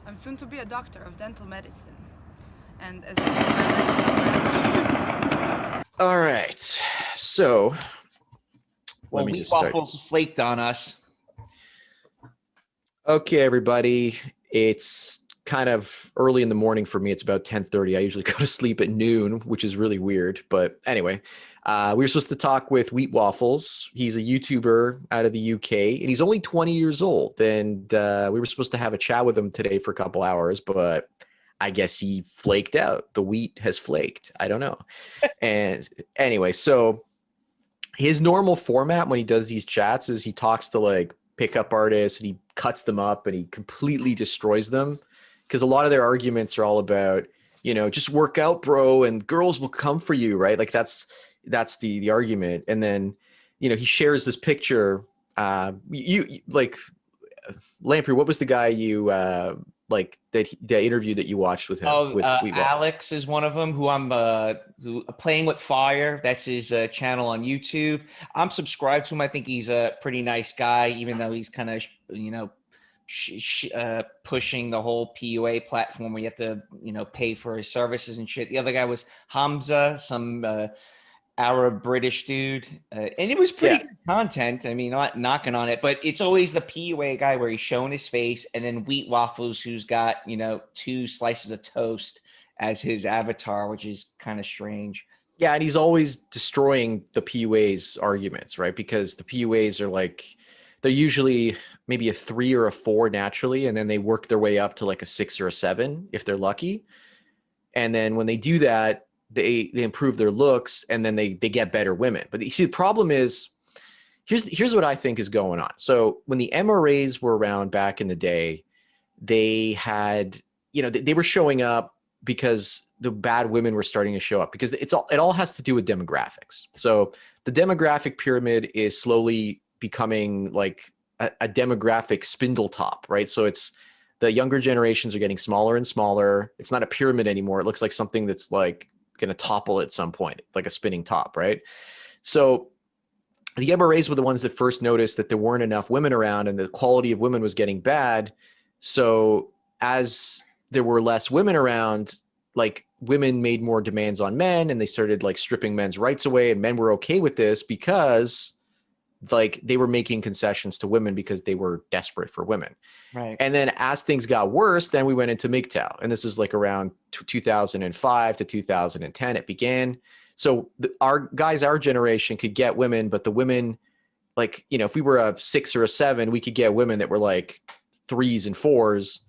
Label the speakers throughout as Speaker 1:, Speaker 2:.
Speaker 1: I'm soon to be a doctor of dental medicine. And as this is my last summer...
Speaker 2: All right. So,
Speaker 3: Well,
Speaker 2: let me
Speaker 3: Wheat
Speaker 2: just start.
Speaker 3: Waffles flaked on us.
Speaker 2: Okay, everybody. It's kind of early in the morning for me. It's about 10:30. I usually go to sleep at noon, which is really weird. But anyway, we were supposed to talk with Wheat Waffles. He's a YouTuber out of the UK, and he's only 20 years old. And we were supposed to have a chat with him today for a couple hours, but I guess he flaked out. The wheat has flaked. I don't know. And anyway, so his normal format when he does these chats is he talks to like pickup artists and he cuts them up and he completely destroys them, because a lot of their arguments are all about, just work out, bro, and girls will come for you, right? Like that's the argument. And then he shares this picture. You like, Lamprey, what was the guy you like that interview that you watched with him?
Speaker 3: Oh,
Speaker 2: Wheat Waffles?
Speaker 3: Alex is one of them who I'm who Playing with Fire. That's his channel on YouTube. I'm subscribed to him. I think he's a pretty nice guy, even though he's kind of pushing the whole PUA platform where you have to pay for his services and shit. The other guy was Hamza, some Arab British dude, and it was pretty good content. I mean, not knocking on it, but it's always the PUA guy where he's showing his face, and then Wheat Waffles, who's got 2 slices of toast as his avatar, which is kind of strange.
Speaker 2: Yeah, and he's always destroying the PUA's arguments, right? Because the PUAs are like, they're usually maybe a 3 or a 4 naturally, and then they work their way up to like a 6 or a 7 if they're lucky. And then when they do that, they improve their looks, and then they get better women. But you see, the problem is, here's what I think is going on. So when the MRAs were around back in the day, they had, they were showing up because the bad women were starting to show up, because it all has to do with demographics. So the demographic pyramid is slowly becoming like a demographic spindle top, right? So it's the younger generations are getting smaller and smaller. It's not a pyramid anymore. It looks like something that's like going to topple at some point, like a spinning top, right? So the MRAs were the ones that first noticed that there weren't enough women around and the quality of women was getting bad. So as there were less women around, like women made more demands on men, and they started like stripping men's rights away, and men were okay with this because like they were making concessions to women because they were desperate for women.
Speaker 3: Right.
Speaker 2: And then as things got worse, then we went into MGTOW, and this is like around 2005 to 2010 it began. So our generation could get women, but the women, like, if we were a 6 or a 7, we could get women that were like 3s and 4s,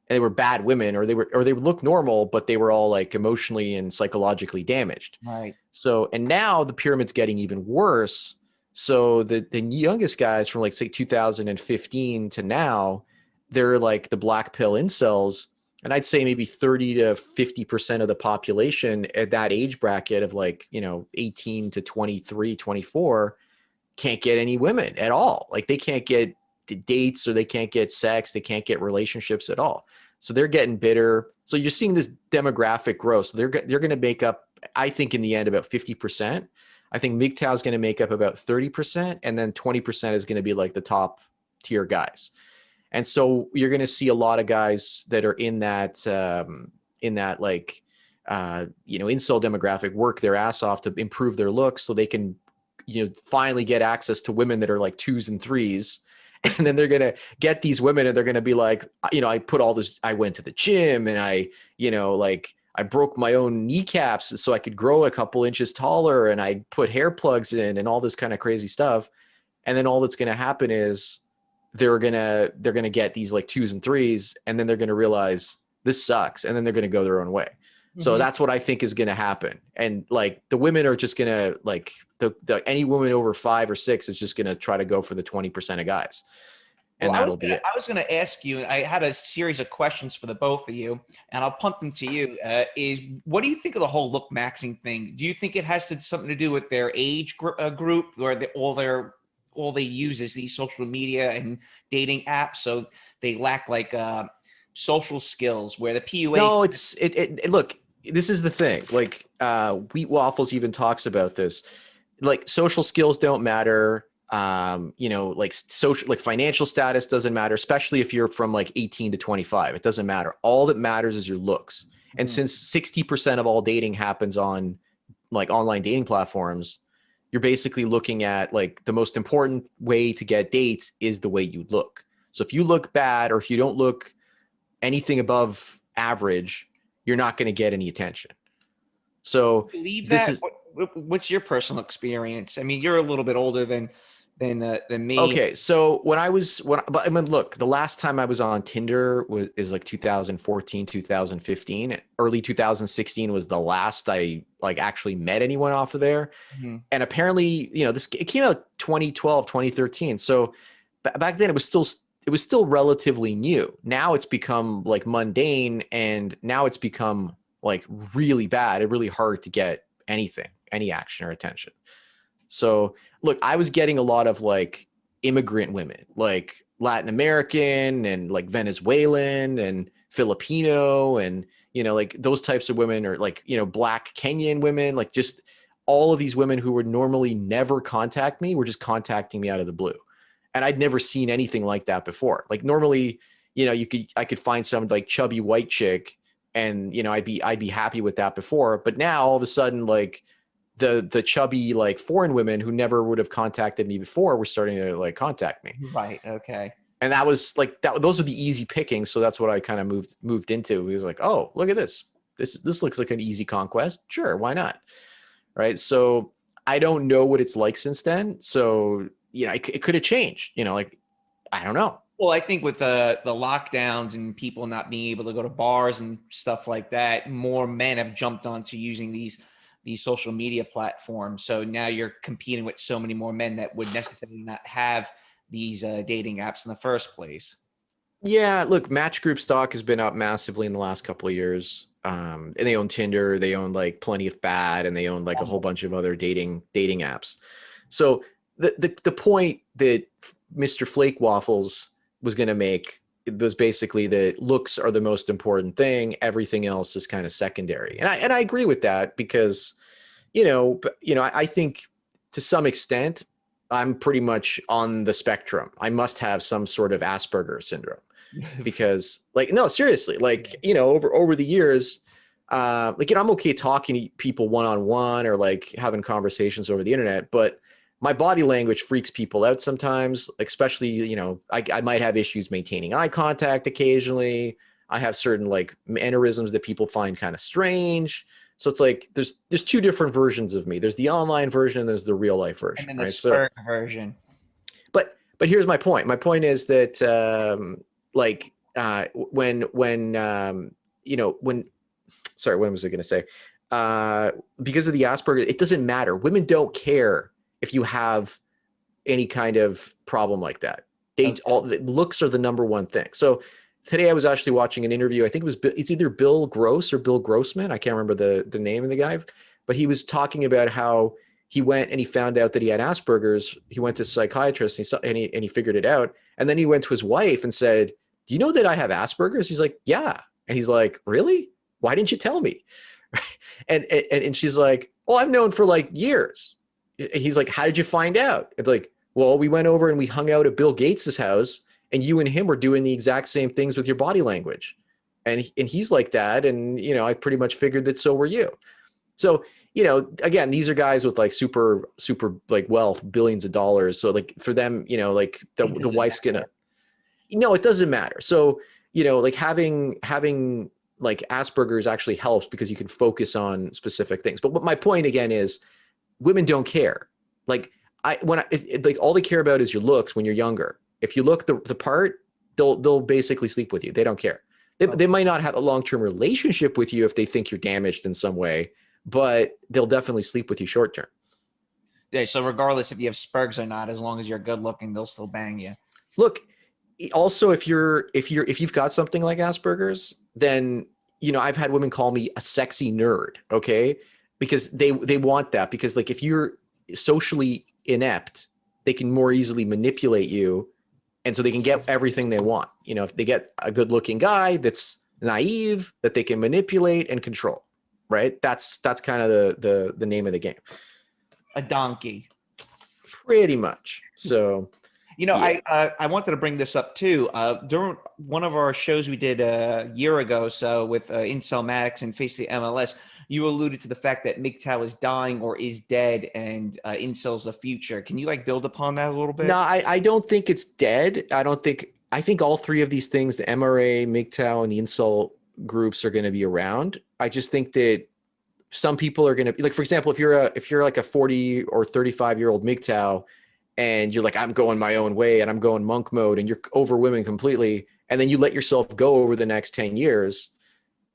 Speaker 2: and they were bad women, or they would look normal, but they were all like emotionally and psychologically damaged.
Speaker 3: Right.
Speaker 2: So, and now the pyramid's getting even worse. So the youngest guys from like say 2015 to now, they're like the black pill incels. And I'd say maybe 30 to 50% of the population at that age bracket of like, 18 to 23, 24 can't get any women at all. Like they can't get dates, or they can't get sex. They can't get relationships at all. So they're getting bitter. So you're seeing this demographic growth. So they're going to make up, I think in the end, about 50%. I think MGTOW is going to make up about 30%, and then 20% is going to be like the top tier guys. And so you're going to see a lot of guys that are in that like, incel demographic work their ass off to improve their looks so they can, finally get access to women that are like 2s and 3s. And then they're going to get these women, and they're going to be like, I put all this, I went to the gym, and I broke my own kneecaps so I could grow a couple inches taller, and I put hair plugs in and all this kind of crazy stuff. And then all that's going to happen is they're going to get these like 2s and 3s, and then they're going to realize this sucks. And then they're going to go their own way. Mm-hmm. So that's what I think is going to happen. And like the women are just going to like any woman over 5 or 6 is just going to try to go for the 20% of guys. And
Speaker 3: well,
Speaker 2: that'll be it.
Speaker 3: I was going to ask you, I had a series of questions for the both of you, and I'll punt them to you. Is what do you think of the whole look maxing thing? Do you think it has something to do with their age group, or all they use is these social media and dating apps, so they lack like social skills, where the PUA?
Speaker 2: No, look, this is the thing. Like Wheat Waffles even talks about this. Like social skills don't matter. you know, like social, like financial status doesn't matter, especially if you're from like 18 to 25. It doesn't matter. All that matters is your looks. And since 60% of all dating happens on like online dating platforms, you're basically looking at like the most important way to get dates is the way you look. So if you look bad, or if you don't look anything above average, you're not going to get any attention. So
Speaker 3: Believe
Speaker 2: this
Speaker 3: that?
Speaker 2: is
Speaker 3: What's your personal experience? I mean, you're a little bit older than me.
Speaker 2: okay. So but I mean, look, the last time I was on Tinder is like 2014, 2015. Early 2016 was the last I like actually met anyone off of there.
Speaker 3: Mhm.
Speaker 2: And apparently, you know, it came out 2012, 2013. So back then it was still relatively new. Now it's become like mundane, and now it's become like really bad and really hard to get anything, any action or attention. So look, I was getting a lot of like immigrant women, like Latin American and like Venezuelan and Filipino, and you know, like those types of women, or like, you know, black Kenyan women, like just all of these women who would normally never contact me were just contacting me out of the blue. And I'd never seen anything like that before. Like normally, you know, I could find some like chubby white chick, and you know, I'd be happy with that before. But now all of a sudden, like the chubby like foreign women who never would have contacted me before were starting to like contact me.
Speaker 3: Right. Okay.
Speaker 2: And that was like those are the easy pickings. So that's what I kind of moved into. It was like, oh, look at this. This looks like an easy conquest. Sure, why not? Right. So I don't know what it's like since then. So, you know, it could have changed, you know, like, I don't know.
Speaker 3: Well, I think with the lockdowns and people not being able to go to bars and stuff like that, more men have jumped onto using these social media platforms. So now you're competing with so many more men that would necessarily not have these dating apps in the first place.
Speaker 2: Yeah, look, Match Group stock has been up massively in the last couple of years. And they own Tinder, they own like Plenty of Fat, and they own like a whole bunch of other dating apps. So the point that Mr. Flake Waffles was going to make, it was basically that looks are the most important thing. Everything else is kind of secondary. And I agree with that because, I think to some extent, I'm pretty much on the spectrum. I must have some sort of Asperger's syndrome because like, no, seriously, like, over the years, like, I'm okay talking to people one-on-one or like having conversations over the internet, but my body language freaks people out sometimes, especially, I might have issues maintaining eye contact occasionally. I have certain like mannerisms that people find kind of strange. So it's like, there's two different versions of me. There's the online version, and there's the real life
Speaker 3: And
Speaker 2: version,
Speaker 3: then the
Speaker 2: right?
Speaker 3: Spur version.
Speaker 2: But here's my point. My point is that sorry, what was I going to say? Because of the Asperger, it doesn't matter. Women don't care if you have any kind of problem like that. The looks are the number one thing. So today I was actually watching an interview. I think it's either Bill Gross or Bill Grossman. I can't remember the name of the guy, but he was talking about how he went and he found out that he had Asperger's. He went to a psychiatrist and he figured it out. And then he went to his wife and said, "Do you know that I have Asperger's?" He's like, "Yeah." And he's like, "Really? Why didn't you tell me?" And she's like, "Oh, I've known for like years." He's like, "How did you find out?" It's like, "Well, we went over and we hung out at Bill Gates's house, and you and him were doing the exact same things with your body language." And he's like that. And, I pretty much figured that so were you. So, again, these are guys with like super like wealth, billions of dollars. So like for them, like the wife's gonna, it doesn't matter. So, like having like Asperger's actually helps because you can focus on specific things. But what my point again is, women don't care. Like like all they care about is your looks when you're younger. If you look the part, they'll basically sleep with you. They don't care. They might not have a long-term relationship with you if they think you're damaged in some way, but they'll definitely sleep with you short term.
Speaker 3: Yeah. So regardless if you have Spurgs or not, as long as you're good looking, they'll still bang you.
Speaker 2: Look, also if you've got something like Asperger's, then I've had women call me a sexy nerd, okay? Because they want that, because like if you're socially inept, they can more easily manipulate you, and so they can get everything they want. If they get a good looking guy that's naive, that they can manipulate and control, right? That's kind of the name of the game.
Speaker 3: A donkey.
Speaker 2: Pretty much. So,
Speaker 3: You know,
Speaker 2: yeah.
Speaker 3: I wanted to bring this up too. During one of our shows we did a year ago, so with Incel Maddox and Face the MLS, you alluded to the fact that MGTOW is dying or is dead, and Incel's the future. Can you like build upon that a little
Speaker 2: No,
Speaker 3: bit?
Speaker 2: I don't think it's dead. I think all three of these things, the MRA, MGTOW, and the incel groups are going to be around. I just think that some people are going to be like, for example, if you're like a 40 or 35-year-old MGTOW and you're like, I'm going my own way and I'm going monk mode and you're over women completely, and then you let yourself go over the next 10 years,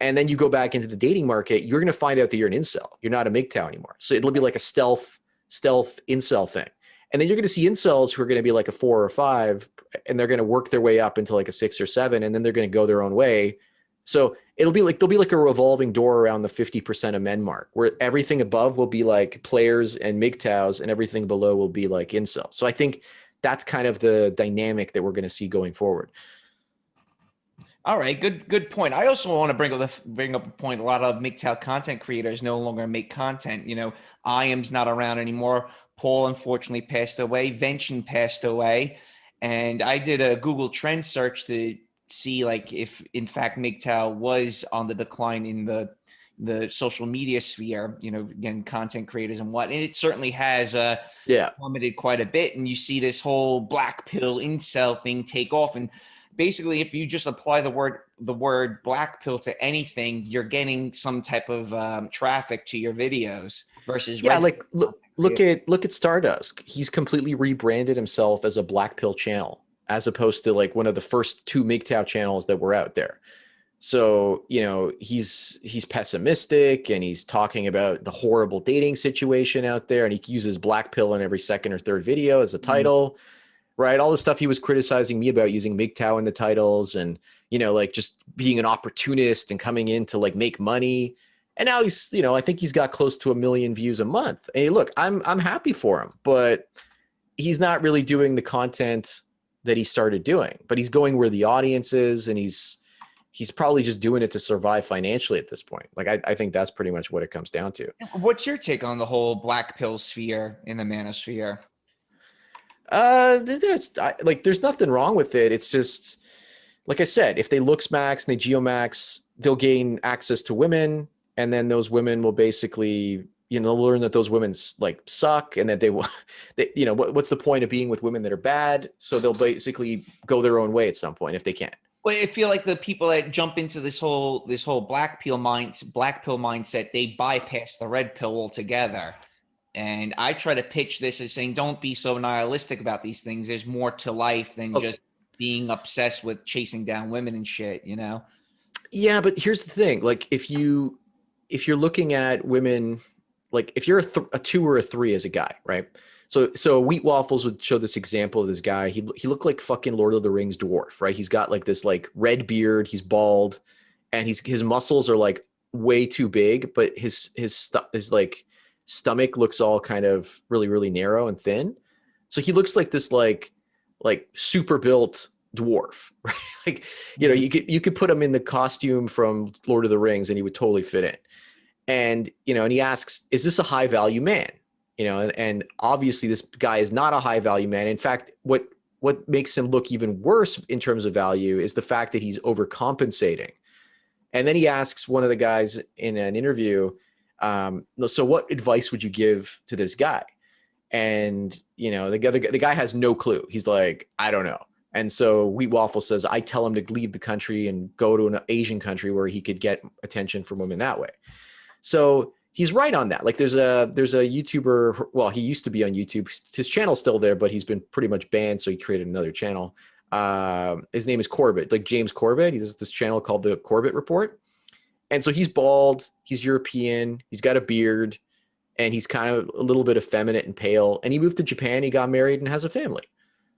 Speaker 2: and then you go back into the dating market, you're going to find out that you're an incel. You're not a MGTOW anymore. So it'll be like a stealth incel thing. And then you're going to see incels who are going to be like a 4 or 5, and they're going to work their way up into like a 6 or 7, and then they're going to go their own way. So there'll be like a revolving door around the 50% of men mark, where everything above will be like players and MGTOWs, and everything below will be like incels. So I think that's kind of the dynamic that we're going to see going forward.
Speaker 3: All right, good point. I also want to bring up a point. A lot of MGTOW content creators no longer make content. You know, I am's not around anymore. Paul unfortunately passed away. Vention passed away, and I did a Google Trend search to see like if in fact MGTOW was on the decline in the social media sphere. You know, again, content creators and what, and it certainly has
Speaker 2: Yeah.
Speaker 3: plummeted quite a bit. And you see this whole black pill incel thing take off, and basically if you just apply the word black pill to anything, you're getting some type of traffic to your videos versus
Speaker 2: Yeah,
Speaker 3: red
Speaker 2: like
Speaker 3: pill.
Speaker 2: look at Stardust. He's completely rebranded himself as a black pill channel, as opposed to like one of the first 2 MGTOW channels that were out there. So, you know, he's pessimistic, and he's talking about the horrible dating situation out there, and he uses black pill in every second or third video as a title, right? All the stuff he was criticizing me about, using MGTOW in the titles, and, you know, like just being an opportunist and coming in to like make money. And now he's, you know, I think he's got close to 1 million views a month. And look, I'm happy for him, but he's not really doing the content that he started doing. But he's going where the audience is, and he's probably just doing it to survive financially at this point. Like I think that's pretty much what it comes down to.
Speaker 3: What's your take on the whole black pill sphere in the manosphere?
Speaker 2: There's nothing wrong with it. It's just, like I said, if they looks max and they geomax, they'll gain access to women, and then those women will basically, you know, learn that those women like suck, and that they will, you know, what's the point of being with women that are bad? So they'll basically go their own way at some point if they can.
Speaker 3: Well, I feel like the people that jump into this whole black pill mindset, they bypass the red pill altogether. And I try to pitch this as saying, don't be so nihilistic about these things. There's more to life than just being obsessed with chasing down women and shit, you know?
Speaker 2: Yeah, but here's the thing. Like if you're looking at women, like if you're a 2 or a 3 as a guy, right? So Wheat Waffles would show this example of this guy. He looked like fucking Lord of the Rings dwarf, right? He's got like this like red beard, he's bald, and his muscles are like way too big, but his like stomach looks all kind of really, really narrow and thin. So he looks like this like super built dwarf, right? Like, you know, you could put him in the costume from Lord of the Rings and he would totally fit in. And, you know, and he asks, is this a high value man? You know, and obviously this guy is not a high value man. In fact, what makes him look even worse in terms of value is the fact that he's overcompensating. And then he asks one of the guys in an interview, so what advice would you give to this guy? And, you know, the guy has no clue. He's like, I don't know. And so Wheat Waffle says, I tell him to leave the country and go to an Asian country where he could get attention from women that way. So he's right on that. Like there's a YouTuber, well, he used to be on YouTube. His channel's still there, but he's been pretty much banned. So he created another channel. His name is Corbett, like James Corbett. He has this channel called the Corbett Report. And so he's bald, he's European, he's got a beard, and he's kind of a little bit effeminate and pale. And he moved to Japan, he got married and has a family.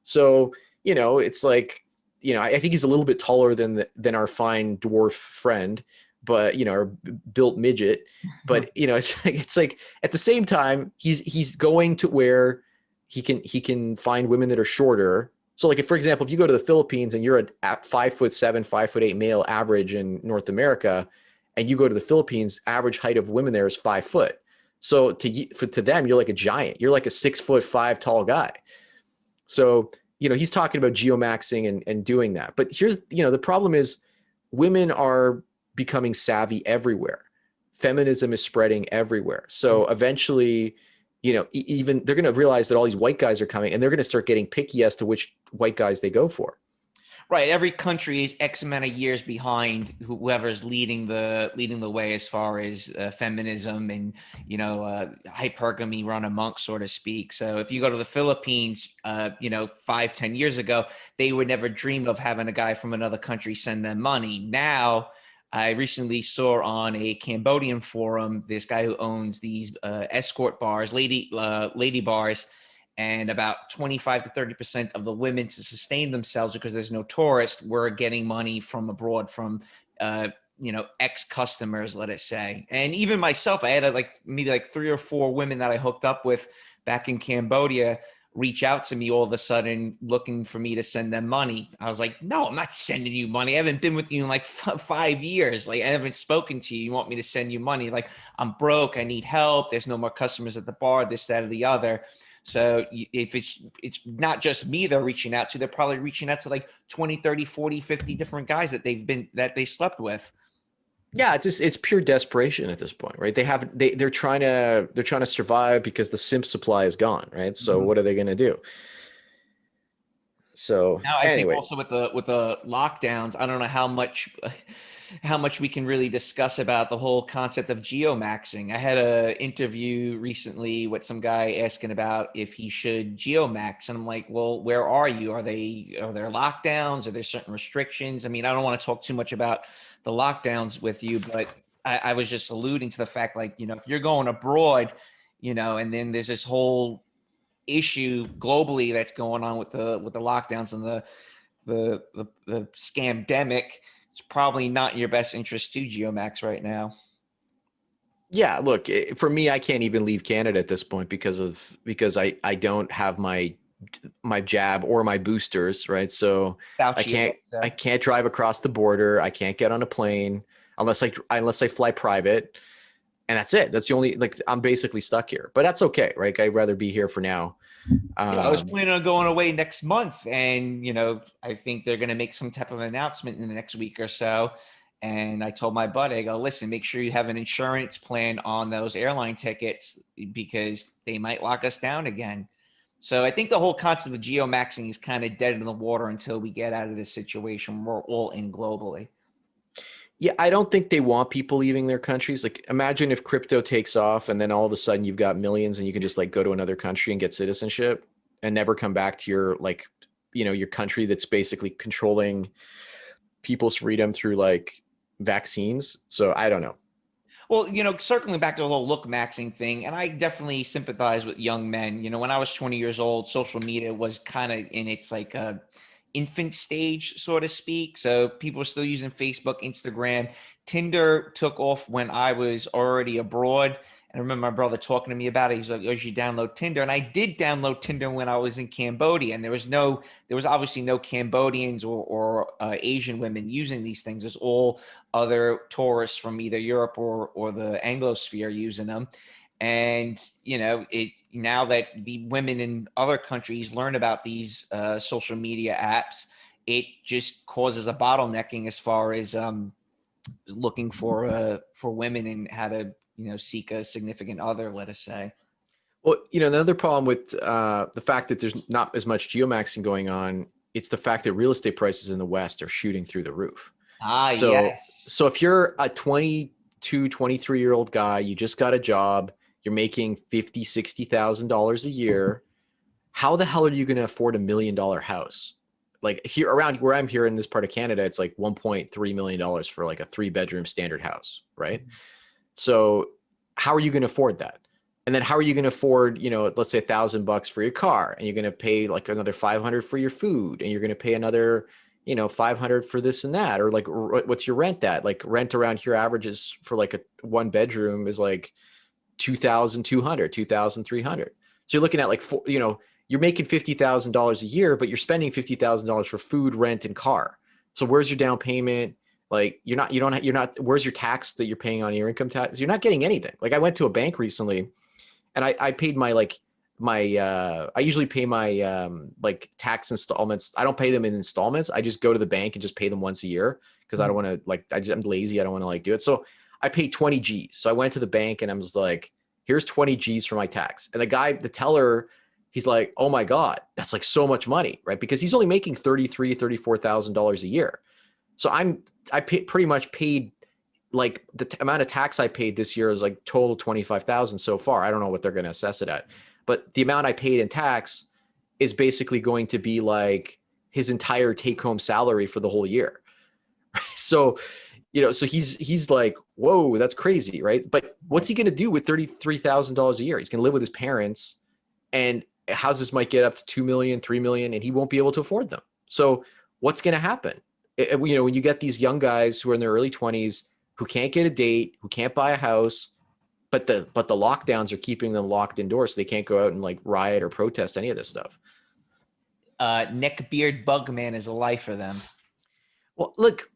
Speaker 2: So, you know, it's like, you know, I think he's a little bit taller than our fine dwarf friend, but, you know, our built midget. But, you know, it's like at the same time, he's going to where he can find women that are shorter. So like, if, for example, if you go to the Philippines and you're a 5'7", 5'8" male average in North America, and you go to the Philippines, average height of women there is 5 foot. So to them, you're like a giant. You're like a 6'5" tall guy. So, he's talking about geomaxing and doing that. But here's, the problem is women are becoming savvy everywhere. Feminism is spreading everywhere. So eventually, even they're going to realize that all these white guys are coming, and they're going to start getting picky as to which white guys they go for.
Speaker 3: Right. Every country is X amount of years behind whoever's leading the way as far as feminism and, hypergamy run amok, so to speak. So if you go to the Philippines, 5-10 years ago, they would never dream of having a guy from another country send them money. Now, I recently saw on a Cambodian forum, this guy who owns these escort bars, lady bars, and about 25 to 30% of the women to sustain themselves because there's no tourists were getting money from abroad from, ex-customers, let us say. And even myself, I had maybe 3 or 4 women that I hooked up with back in Cambodia reach out to me all of a sudden looking for me to send them money. I was like, no, I'm not sending you money. I haven't been with you in 5 years. I haven't spoken to you. You want me to send you money? I'm broke. I need help. There's no more customers at the bar, this, that, or the other. So if it's not just me they're reaching out to, they're probably reaching out to 20, 30, 40, 50 different guys that they slept with.
Speaker 2: Yeah, it's pure desperation at this point, right? They're trying to survive because the simp supply is gone, right? So what are they going to do? So
Speaker 3: now, I
Speaker 2: anyway.
Speaker 3: think also with the lockdowns, I don't know how much we can really discuss about the whole concept of geomaxing. I had an interview recently with some guy asking about if he should geomax, and I'm like, well, where are you? Are there lockdowns? Are there certain restrictions? I mean, I don't want to talk too much about the lockdowns with you, but I was just alluding to the fact, if you're going abroad, and then there's this whole issue globally that's going on with the lockdowns and the scamdemic. It's probably not in your best interest to geomax right now.
Speaker 2: Yeah, look, for me, I can't even leave Canada at this point because I don't have my jab or my boosters, right? So I can't drive across the border. I can't get on a plane unless I fly private, and that's it. That's the only, I'm basically stuck here, but that's okay, right? I'd rather be here for now.
Speaker 3: I was planning on going away next month, and I think they're going to make some type of announcement in the next week or so. And I told my buddy, I go, listen, make sure you have an insurance plan on those airline tickets because they might lock us down again. So I think the whole concept of geomaxing is kind of dead in the water until we get out of this situation we're all in globally.
Speaker 2: Yeah, I don't think they want people leaving their countries. Imagine if crypto takes off and then all of a sudden you've got millions and you can just go to another country and get citizenship and never come back to your your country that's basically controlling people's freedom through vaccines. So I don't know.
Speaker 3: Well, circling back to the whole look maxing thing, and I definitely sympathize with young men. When I was 20 years old, social media was kind of in its infant stage, so to speak. So people are still using Facebook, Instagram. Tinder took off when I was already abroad. And I remember my brother talking to me about it. He's like, oh, you should download Tinder. And I did download Tinder when I was in Cambodia. And there was obviously no Cambodians or Asian women using these things. There's all other tourists from either Europe or the Anglosphere using them. And, now that the women in other countries learn about these social media apps, it just causes a bottlenecking as far as looking for women and how to, seek a significant other, let us say.
Speaker 2: Well, another problem with the fact that there's not as much geomaxing going on, it's the fact that real estate prices in the West are shooting through the roof.
Speaker 3: Yes.
Speaker 2: So if you're a 22, 23-year-old guy, you just got a job, you're making $50,000, $60,000 a year, how the hell are you going to afford $1 million house? Here around where I'm here in this part of Canada, it's $1.3 million for a 3-bedroom standard house, right? So how are you going to afford that? And then how are you going to afford, let's say $1,000 for your car, and you're going to pay another $500 for your food, and you're going to pay another, $500 for this and that, or what's your rent at? Rent around here averages for a 1-bedroom is $2,200, $2,300. So you're looking at you're making $50,000 a year, but you're spending $50,000 for food, rent, and car. So where's your down payment? Like you're not, where's your tax that you're paying on your income tax? You're not getting anything. Like I went to a bank recently and I paid my, I usually pay my, tax installments. I don't pay them in installments. I just go to the bank and just pay them once a year. Cause I don't want to I'm lazy. I don't want to do it. So I paid 20 G's. So I went to the bank and I was like, here's 20 G's for my tax. And the teller, he's like, oh my God, that's like so much money, right? Because he's only making $34,000 a year. So pretty much paid like the amount of tax I paid this year is like total 25,000 so far. I don't know what they're going to assess it at, but the amount I paid in tax is basically going to be like his entire take home salary for the whole year. So, so he's like, whoa, that's crazy. Right. But what's he going to do with $33,000 a year? He's going to live with his parents, and houses might get up to 2 million, 3 million, and he won't be able to afford them. So what's going to happen? When you get these young guys who are in their early 20s, who can't get a date, who can't buy a house, but the lockdowns are keeping them locked indoors, so they can't go out and like riot or protest any of this stuff.
Speaker 3: Neckbeard Bugman is a life for them.
Speaker 2: Well, look,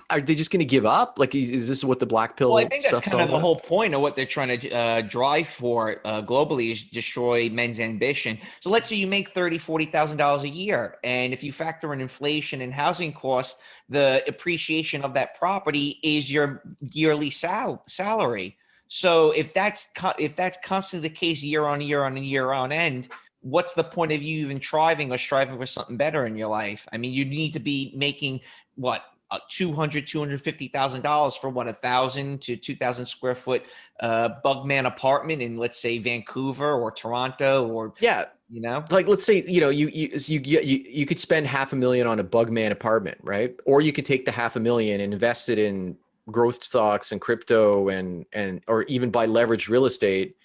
Speaker 2: are they just going to give up? Like, is this what the black pill?
Speaker 3: Well, I think that's kind of the whole point of what they're trying to drive for globally, is destroy men's ambition. So let's say you make $30,000-$40,000 a year, and if you factor in inflation and housing costs, the appreciation of that property is your yearly salary. So if that's constantly the case year on year on year on end, what's the point of you even striving for something better in your life? I mean, you need to be making what? $250,000 for 1,000 to 2,000 square foot Bugman apartment in, let's say, Vancouver or Toronto, or like, let's say
Speaker 2: you could spend $500,000 on a Bugman apartment, right? Or you could take the $500,000 and invest it in growth stocks and crypto and or even buy leveraged real estate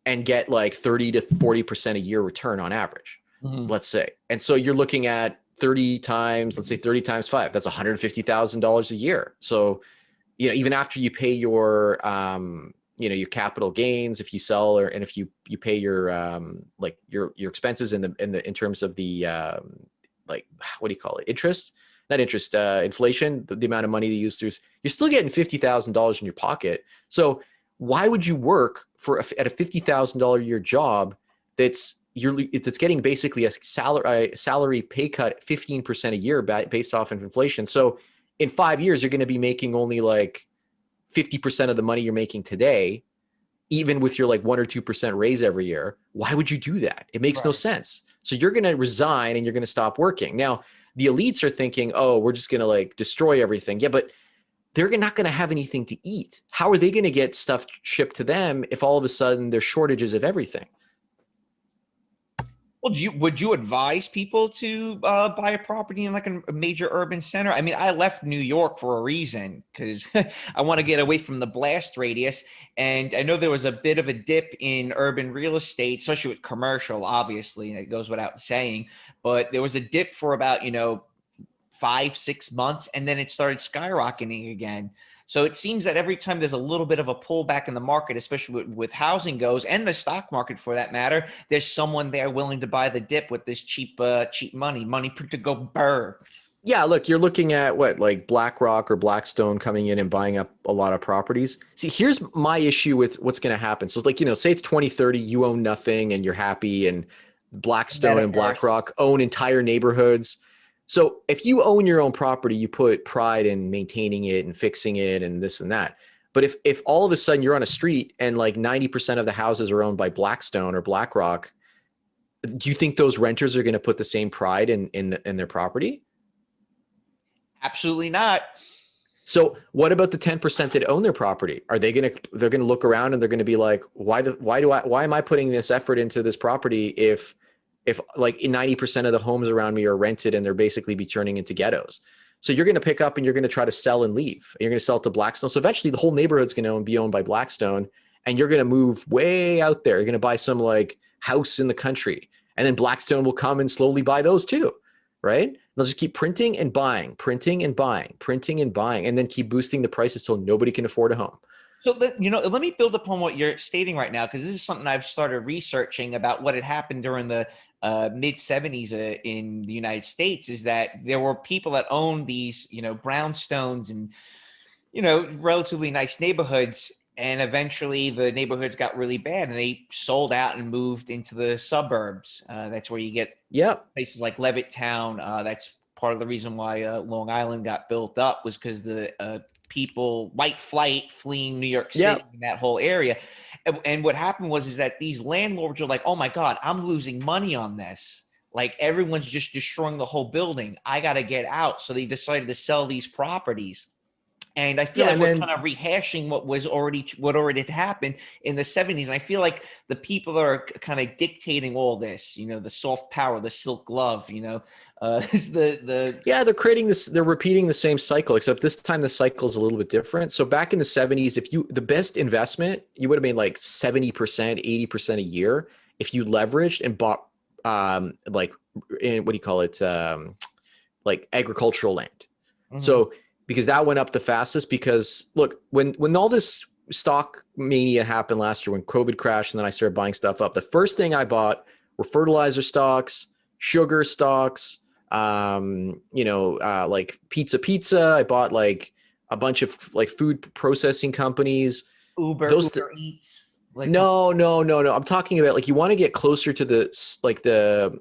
Speaker 2: and get like 30 to 40% a year return on average, let's say. And so you're looking at 30 times 5, that's $150,000 a year. So, even after you pay your, your capital gains, if you sell, and if you pay your, your expenses in terms of the, what do you call it? Inflation, the amount of money you use through, you're still getting $50,000 in your pocket. So why would you work at a $50,000 a year job it's getting basically a salary pay cut 15% a year based off of inflation? So in 5 years, you're going to be making only like 50% of the money you're making today, even with your like 1 or 2% raise every year. Why would you do that? It makes no sense. So you're going to resign and you're going to stop working. Now, the elites are thinking, oh, we're just going to like destroy everything. Yeah, but they're not going to have anything to eat. How are they going to get stuff shipped to them if all of a sudden there's shortages of everything?
Speaker 3: Well, would you advise people to buy a property in like a major urban center? I mean, I left New York for a reason, because I want to get away from the blast radius. And I know there was a bit of a dip in urban real estate, especially with commercial, obviously, and it goes without saying. But there was a dip for about, 5-6 months, and then it started skyrocketing again. So it seems that every time there's a little bit of a pullback in the market, especially with housing goes, and the stock market for that matter, there's someone there willing to buy the dip with this cheap money to go burr.
Speaker 2: Yeah, look, you're looking at like BlackRock or Blackstone coming in and buying up a lot of properties. See, here's my issue with what's going to happen. So it's like, say it's 2030, you own nothing and you're happy, and Blackstone and BlackRock own entire neighborhoods. So if you own your own property, you put pride in maintaining it and fixing it and this and that. But if all of a sudden you're on a street and like 90% of the houses are owned by Blackstone or BlackRock, do you think those renters are going to put the same pride in their property?
Speaker 3: Absolutely not.
Speaker 2: So what about the 10% that own their property? They're going to look around and they're going to be like, why am I putting this effort into this property if like 90% of the homes around me are rented and they're basically be turning into ghettos? So you're going to pick up and you're going to try to sell and leave. You're going to sell it to Blackstone. So eventually the whole neighborhood's going to be owned by Blackstone, and you're going to move way out there. You're going to buy some like house in the country, and then Blackstone will come and slowly buy those too, right? They'll just keep printing and buying, and then keep boosting the prices till nobody can afford a home.
Speaker 3: So, let me build upon what you're stating right now, because this is something I've started researching about what had happened during the mid 70s in the United States is that there were people that owned these, brownstones and, relatively nice neighborhoods. And eventually the neighborhoods got really bad and they sold out and moved into the suburbs. That's where you get places like Levittown. That's part of the reason why Long Island got built up, was because the people, white flight fleeing New York City in that whole area. And what happened is that these landlords were like, oh my God, I'm losing money on this. Like everyone's just destroying the whole building. I got to get out. So they decided to sell these properties. And I feel like we're kind of rehashing what already had happened in the 70s. And I feel like the people that are kind of dictating all this, the soft power, the silk glove, is
Speaker 2: they're creating this, they're repeating the same cycle, except this time the cycle is a little bit different. So back in the 70s, the best investment, you would have made like 70%, 80% a year if you leveraged and bought like agricultural land. Mm-hmm. So because that went up the fastest, because look, when all this stock mania happened last year, when COVID crashed and then I started buying stuff up, the first thing I bought were fertilizer stocks, sugar stocks, like pizza. I bought like a bunch of like food processing companies.
Speaker 3: Uber Eats.
Speaker 2: No. I'm talking about like, you want to get closer to the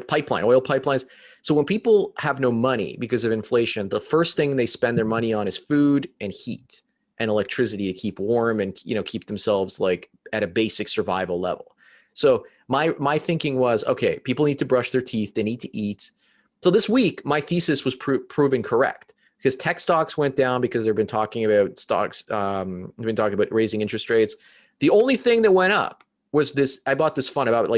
Speaker 2: pipeline, oil pipelines. So when people have no money because of inflation, the first thing they spend their money on is food and heat and electricity to keep warm and, keep themselves like at a basic survival level. So my thinking was, okay, people need to brush their teeth. They need to eat. So this week, my thesis was proven correct, because tech stocks went down because they've been talking about stocks. They've been talking about raising interest rates. The only thing that went up was this. I bought this fund, about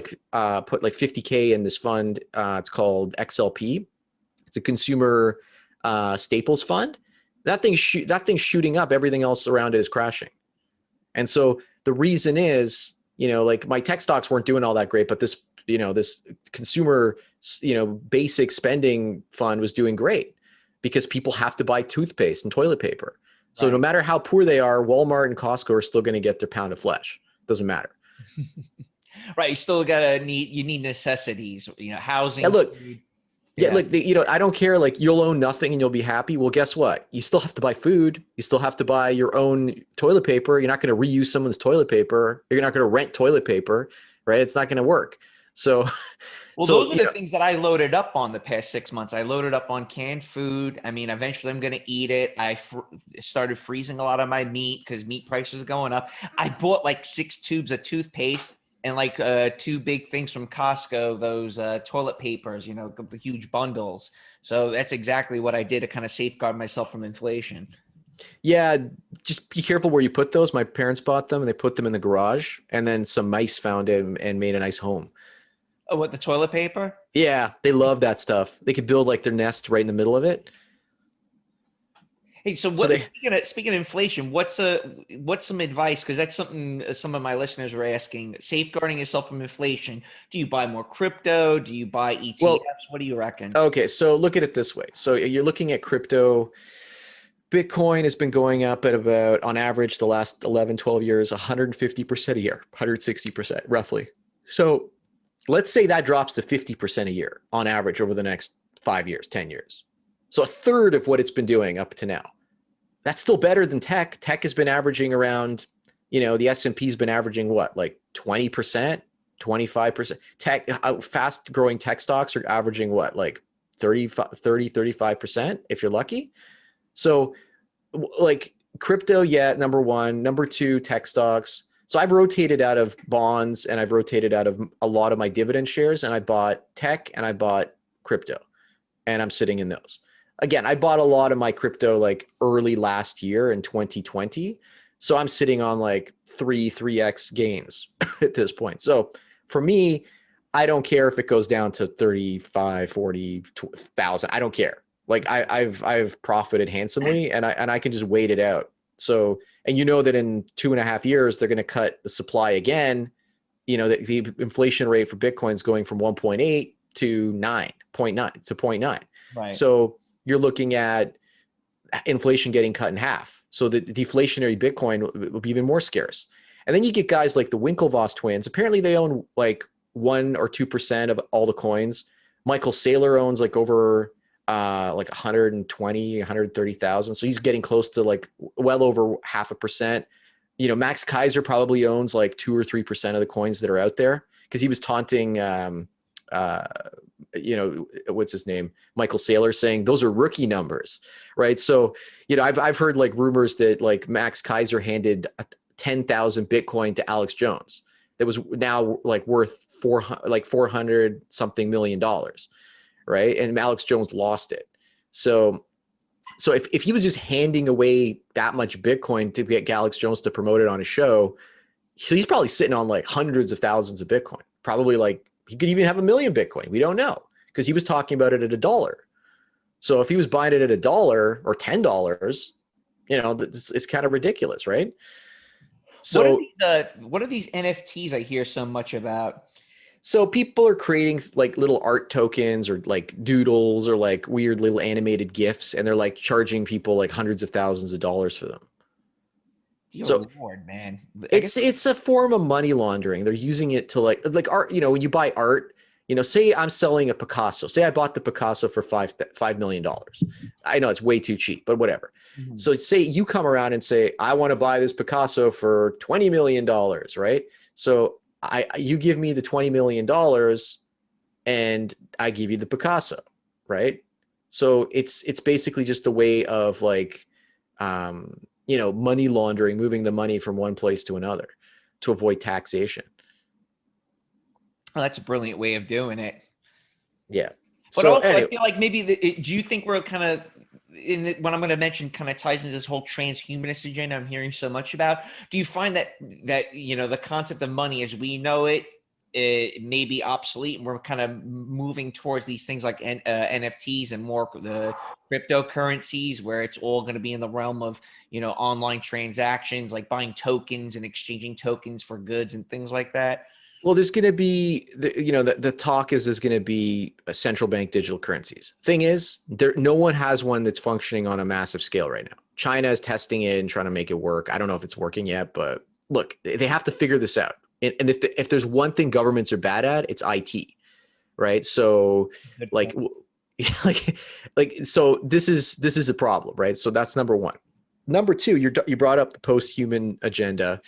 Speaker 2: put like 50K in this fund. It's called XLP. It's a consumer staples fund. That thing's shooting up. Everything else around it is crashing. And so the reason is, like my tech stocks weren't doing all that great, but this, this consumer, basic spending fund was doing great because people have to buy toothpaste and toilet paper. So no matter how poor they are, Walmart and Costco are still going to get their pound of flesh. Doesn't matter.
Speaker 3: Right. You still need necessities, housing.
Speaker 2: And look, I don't care. Like, you'll own nothing and you'll be happy. Well, guess what? You still have to buy food. You still have to buy your own toilet paper. You're not going to reuse someone's toilet paper. You're not going to rent toilet paper, right? It's not going to work. So,
Speaker 3: those are the things that I loaded up on the past 6 months. I loaded up on canned food. I mean, eventually I'm going to eat it. I started freezing a lot of my meat because meat prices are going up. I bought like 6 tubes of toothpaste and like 2 big things from Costco, those toilet papers, the huge bundles. So that's exactly what I did to kind of safeguard myself from inflation.
Speaker 2: Yeah, just be careful where you put those. My parents bought them and they put them in the garage, and then some mice found it and made a nice home.
Speaker 3: Oh, what, the toilet paper?
Speaker 2: Yeah, they love that stuff. They could build like their nest right in the middle of it.
Speaker 3: Hey, so speaking of inflation, what's some advice? Because that's something some of my listeners were asking. Safeguarding yourself from inflation. Do you buy more crypto? Do you buy ETFs? Well, what do you reckon?
Speaker 2: Okay, so look at it this way. So you're looking at crypto. Bitcoin has been going up at about, on average, the last 11, 12 years, 150% a year, 160% roughly. So let's say that drops to 50% a year on average over the next 5 years, 10 years. So a third of what it's been doing up to now. That's still better than tech. Tech has been averaging around, the S&P has been averaging what, like 20%, 25%. Tech, fast growing tech stocks are averaging what, like 35% if you're lucky. So like crypto, number one. Number two, tech stocks. So I've rotated out of bonds and I've rotated out of a lot of my dividend shares, and I bought tech and I bought crypto, and I'm sitting in those. Again, I bought a lot of my crypto like early last year in 2020. So I'm sitting on like 3x gains at this point. So for me, I don't care if it goes down to 35, 40,000. I don't care. Like I've profited handsomely, and I can just wait it out. So, and that in 2.5 years, they're going to cut the supply again. The inflation rate for Bitcoin is going from 1.8 to 9.9 to 0.9.
Speaker 3: Right.
Speaker 2: So you're looking at inflation getting cut in half. So the deflationary Bitcoin will be even more scarce. And then you get guys like the Winklevoss twins. Apparently they own like 1 or 2% of all the coins. Michael Saylor owns like over like 120, 130,000. So he's getting close to like well over 0.5%. You know, Max Kaiser probably owns like 2 or 3% of the coins that are out there, because he was taunting, you know, what's his name? Michael Saylor, saying those are rookie numbers, right? So, you know, I've heard like rumors that like Max Kaiser handed 10,000 Bitcoin to Alex Jones that was now like worth 400 something million dollars, right? And Alex Jones lost it. So if he was just handing away that much Bitcoin to get Alex Jones to promote it on his show, he's probably sitting on like hundreds of thousands of Bitcoin. Probably like he could even have 1 million Bitcoin. We don't know, because he was talking about it at $1. So if he was buying it at $1 or $10, you know, it's kind of ridiculous, right? So
Speaker 3: what are these NFTs I hear so much about?
Speaker 2: So people are creating like little art tokens or like doodles or like weird little animated GIFs, and they're like charging people like hundreds of thousands of dollars for them.
Speaker 3: Dear
Speaker 2: So
Speaker 3: Lord, man.
Speaker 2: it's a form of money laundering. They're using it to like art. You know, when you buy art, you know, say I'm selling a Picasso. Say I bought the Picasso for $5 million. I know it's way too cheap, but whatever.
Speaker 3: Mhm.
Speaker 2: So say you come around and say, I want to buy this Picasso for $20 million, right? So you give me the $20 million and I give you the Picasso, right? So it's basically just a way of like, you know, money laundering, moving the money from one place to another to avoid taxation.
Speaker 3: Oh, that's a brilliant way of doing it.
Speaker 2: Yeah.
Speaker 3: But
Speaker 2: So
Speaker 3: also,
Speaker 2: anyway,
Speaker 3: I feel like maybe do you think we're kind of what I'm going to mention kind of ties into this whole transhumanist agenda I'm hearing so much about? Do you find that you know, the concept of money as we know it may be obsolete, and we're kind of moving towards these things like NFTs and more the cryptocurrencies, where it's all going to be in the realm of, you know, online transactions, like buying tokens and exchanging tokens for goods and things like that?
Speaker 2: well, there's going to be, you know, the talk is there's going to be a central bank digital currencies. Thing is, no one has one that's functioning on a massive scale right now. China is testing it and trying to make it work. I don't know if it's working yet, but look, they have to figure this out. And if there's one thing governments are bad at, it's IT, right? So
Speaker 3: Good
Speaker 2: like,
Speaker 3: point.
Speaker 2: so this is a problem, right? So that's number one. Number two, you brought up the post-human agenda.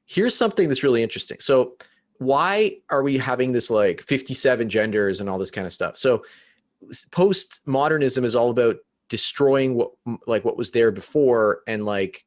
Speaker 2: Here's something that's really interesting. So why are we having this like 57 genders and all this kind of stuff? So postmodernism is all about destroying what was there before and like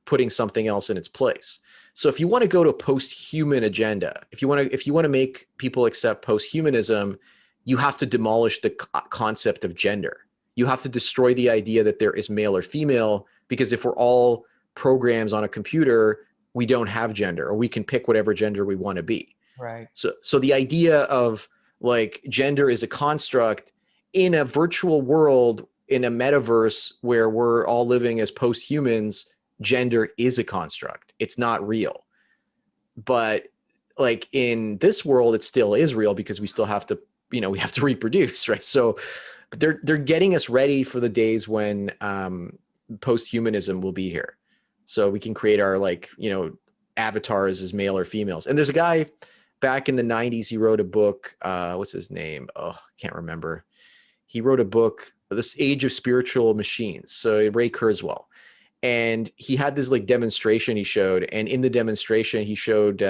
Speaker 2: putting something else in its place. So if you want to go to a post-human agenda, if you want to make people accept posthumanism, you have to demolish the concept of gender. You have to destroy the idea that there is male or female, because if we're all programs on a computer, we don't have gender, or we can pick whatever gender we want to be.
Speaker 3: Right.
Speaker 2: So the idea of like gender is a construct in a virtual world, in a metaverse where we're all living as post-humans, gender is a construct. It's not real. But like in this world, it still is real, because we still have to, you know, we have to reproduce, right? So they're getting us ready for the days when post-humanism will be here. So we can create our, like, you know, avatars as male or females. And there's a guy back in the 90s, he wrote a book, what's his name? Oh, I can't remember. He wrote a book, This Age of Spiritual Machines. So Ray Kurzweil. And he had this like demonstration he showed. And in the demonstration, he showed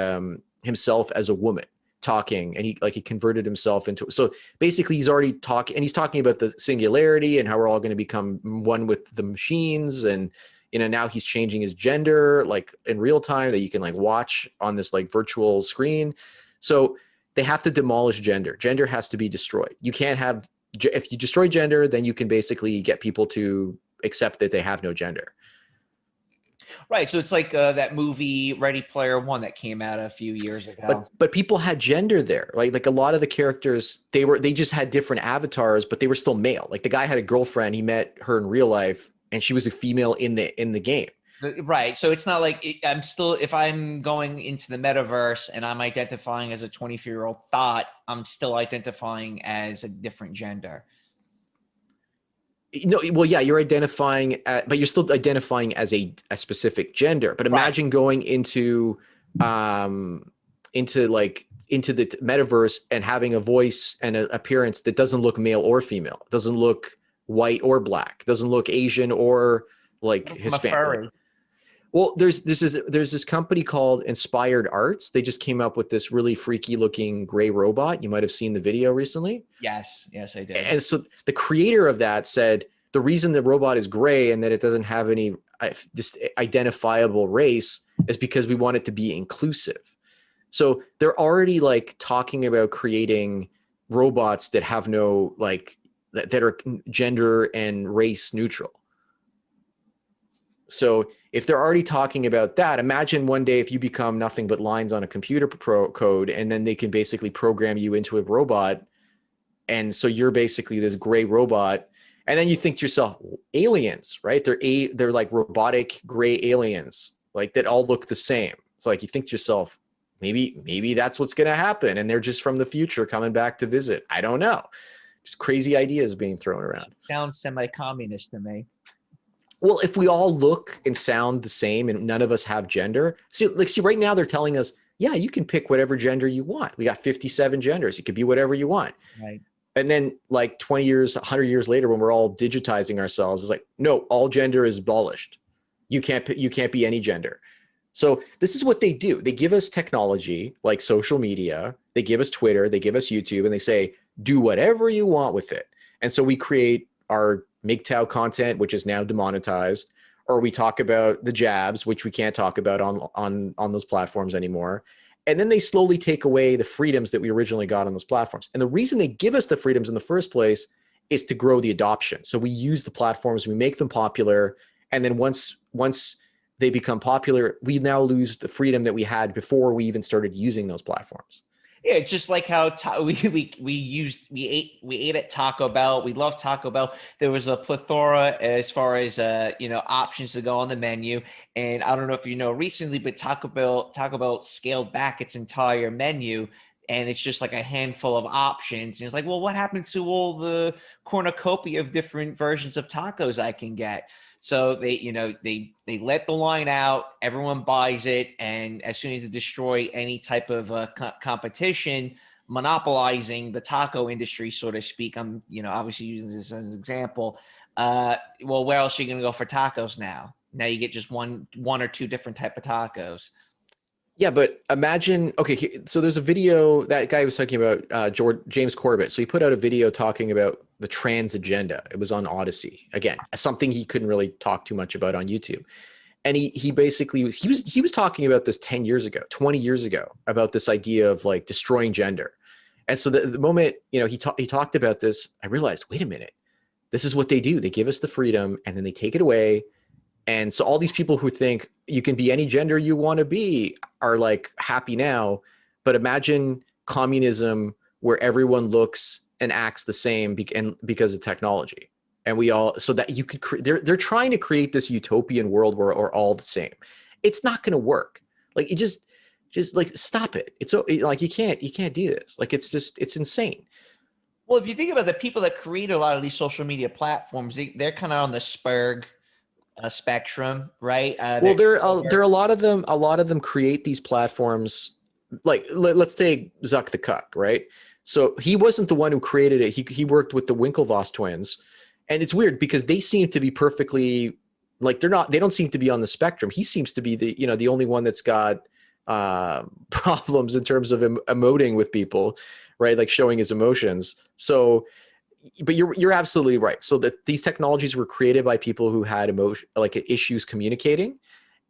Speaker 2: himself as a woman talking, and he converted himself into, so basically he's already talking, and he's talking about the singularity and how we're all going to become one with the machines. And, you know, now he's changing his gender, like in real time, that you can like watch on this like virtual screen. So they have to demolish gender. Gender has to be destroyed. You can't have, if you destroy gender, then you can basically get people to accept that they have no gender.
Speaker 3: Right. So it's like that movie Ready Player One that came out a few years ago.
Speaker 2: But people had gender there. Like a lot of the characters, they just had different avatars, but they were still male. Like the guy had a girlfriend, he met her in real life, and she was a female in the game.
Speaker 3: Right. So it's not like I'm still, if I'm going into the metaverse and I'm identifying as a 24-year-old thought, I'm still identifying as a different gender.
Speaker 2: No, well, yeah, you're identifying, but you're still identifying as a specific gender. But imagine going into like into the metaverse and having a voice and an appearance that doesn't look male or female, doesn't look white or black, doesn't look Asian or like
Speaker 3: I'm a
Speaker 2: Hispanic.
Speaker 3: furry.
Speaker 2: Well, there's this company called Inspired Arts. They just came up with this really freaky looking gray robot. You might have seen the video recently.
Speaker 3: Yes, I did.
Speaker 2: And so the creator of that said the reason the robot is gray and that it doesn't have any this identifiable race is because we want it to be inclusive. So they're already like talking about creating robots that have no like that are gender and race neutral. So if they're already talking about that, imagine one day if you become nothing but lines on a computer code, and then they can basically program you into a robot. And so you're basically this gray robot. And then you think to yourself, aliens, right? They're like robotic gray aliens, like that all look the same. It's like you think to yourself, maybe that's what's going to happen. And they're just from the future coming back to visit. I don't know. Just crazy ideas being thrown around.
Speaker 4: Sounds semi-communist to me.
Speaker 2: Well, if we all look and sound the same and none of us have gender, see, right now they're telling us, yeah, you can pick whatever gender you want. We got 57 genders. You could be whatever you want.
Speaker 4: Right.
Speaker 2: And then like 20 years, 100 years later, when we're all digitizing ourselves, it's like, no, all gender is abolished. You can't be any gender. So this is what they do. They give us technology like social media. They give us Twitter. They give us YouTube, and they say, do whatever you want with it. And so we create our MGTOW content, which is now demonetized, or we talk about the jabs, which we can't talk about on those platforms anymore. And then they slowly take away the freedoms that we originally got on those platforms. And the reason they give us the freedoms in the first place is to grow the adoption. So we use the platforms, we make them popular. And then once they become popular, we now lose the freedom that we had before we even started using those platforms.
Speaker 3: Yeah, it's just like how we ate at Taco Bell. We love Taco Bell. There was a plethora as far as options to go on the menu. And I don't know if you know recently, but Taco Bell scaled back its entire menu, and it's just like a handful of options. And it's like, well, what happened to all the cornucopia of different versions of tacos I can get? So they let the line out, everyone buys it, and as soon as they destroy any type of competition, monopolizing the taco industry, so to speak, I'm obviously using this as an example. Well, where else are you going to go for tacos now? Now you get just one or two different type of tacos.
Speaker 2: Yeah, but imagine, okay, so there's a video, that guy was talking about James Corbett. So he put out a video talking about the trans agenda. It was on Odyssey. Again, something he couldn't really talk too much about on YouTube. And he basically, he was talking about this 10 years ago, 20 years ago, about this idea of like destroying gender. And so the moment, he talked about this, I realized, wait a minute, this is what they do. They give us the freedom and then they take it away. And so all these people who think you can be any gender you want to be are like happy now. But imagine communism where everyone looks and acts the same because of technology. And we all, so that you could, they're trying to create this utopian world where we're all the same. It's not going to work. Like, it just like, stop it. It's like, you can't do this. Like, it's insane.
Speaker 3: Well, if you think about the people that create a lot of these social media platforms, they're kind of on the spectrum, right?
Speaker 2: Well, there are a lot of them create these platforms. Like, let's take Zuck the Cuck, right? So he wasn't the one who created it. He worked with the Winklevoss twins, and it's weird because they seem to be perfectly, like, they don't seem to be on the spectrum. He seems to be the only one that's got problems in terms of emoting with people, right? Like showing his emotions. So, but you're absolutely right. So that these technologies were created by people who had issues communicating.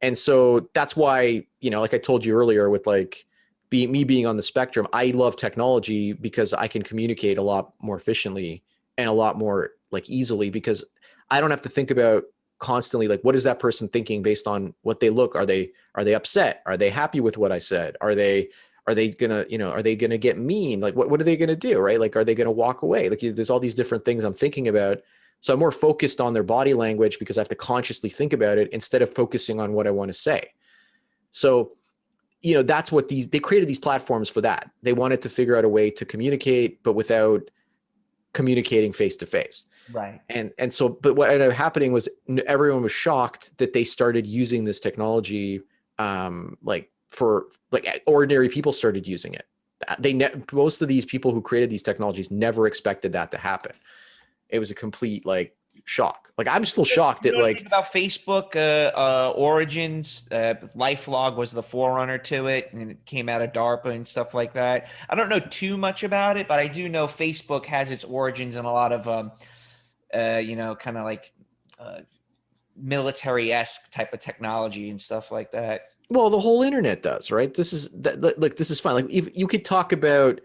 Speaker 2: And so that's why, like I told you earlier with like me being on the spectrum, I love technology because I can communicate a lot more efficiently and a lot more like easily, because I don't have to think about constantly like, what is that person thinking based on what they look? Are they upset? Are they happy with what I said? Are they gonna get mean? Like, what are they gonna do, right? Like, are they gonna walk away? Like, there's all these different things I'm thinking about. So I'm more focused on their body language because I have to consciously think about it instead of focusing on what I want to say. So, that's what they created these platforms for. That they wanted to figure out a way to communicate, but without communicating face to face.
Speaker 3: Right.
Speaker 2: And so, but what ended up happening was everyone was shocked that they started using this technology, like ordinary people started using it. Most of these people who created these technologies never expected that to happen. It was a complete like shock. Like I'm still shocked
Speaker 3: You
Speaker 2: at
Speaker 3: know
Speaker 2: like
Speaker 3: anything about Facebook origins. LifeLog was the forerunner to it, and it came out of DARPA and stuff like that. I don't know too much about it, but I do know Facebook has its origins in a lot of kind of like military-esque type of technology and stuff like that.
Speaker 2: well, the whole internet does, right? This is look, this is fine. Like if you could talk about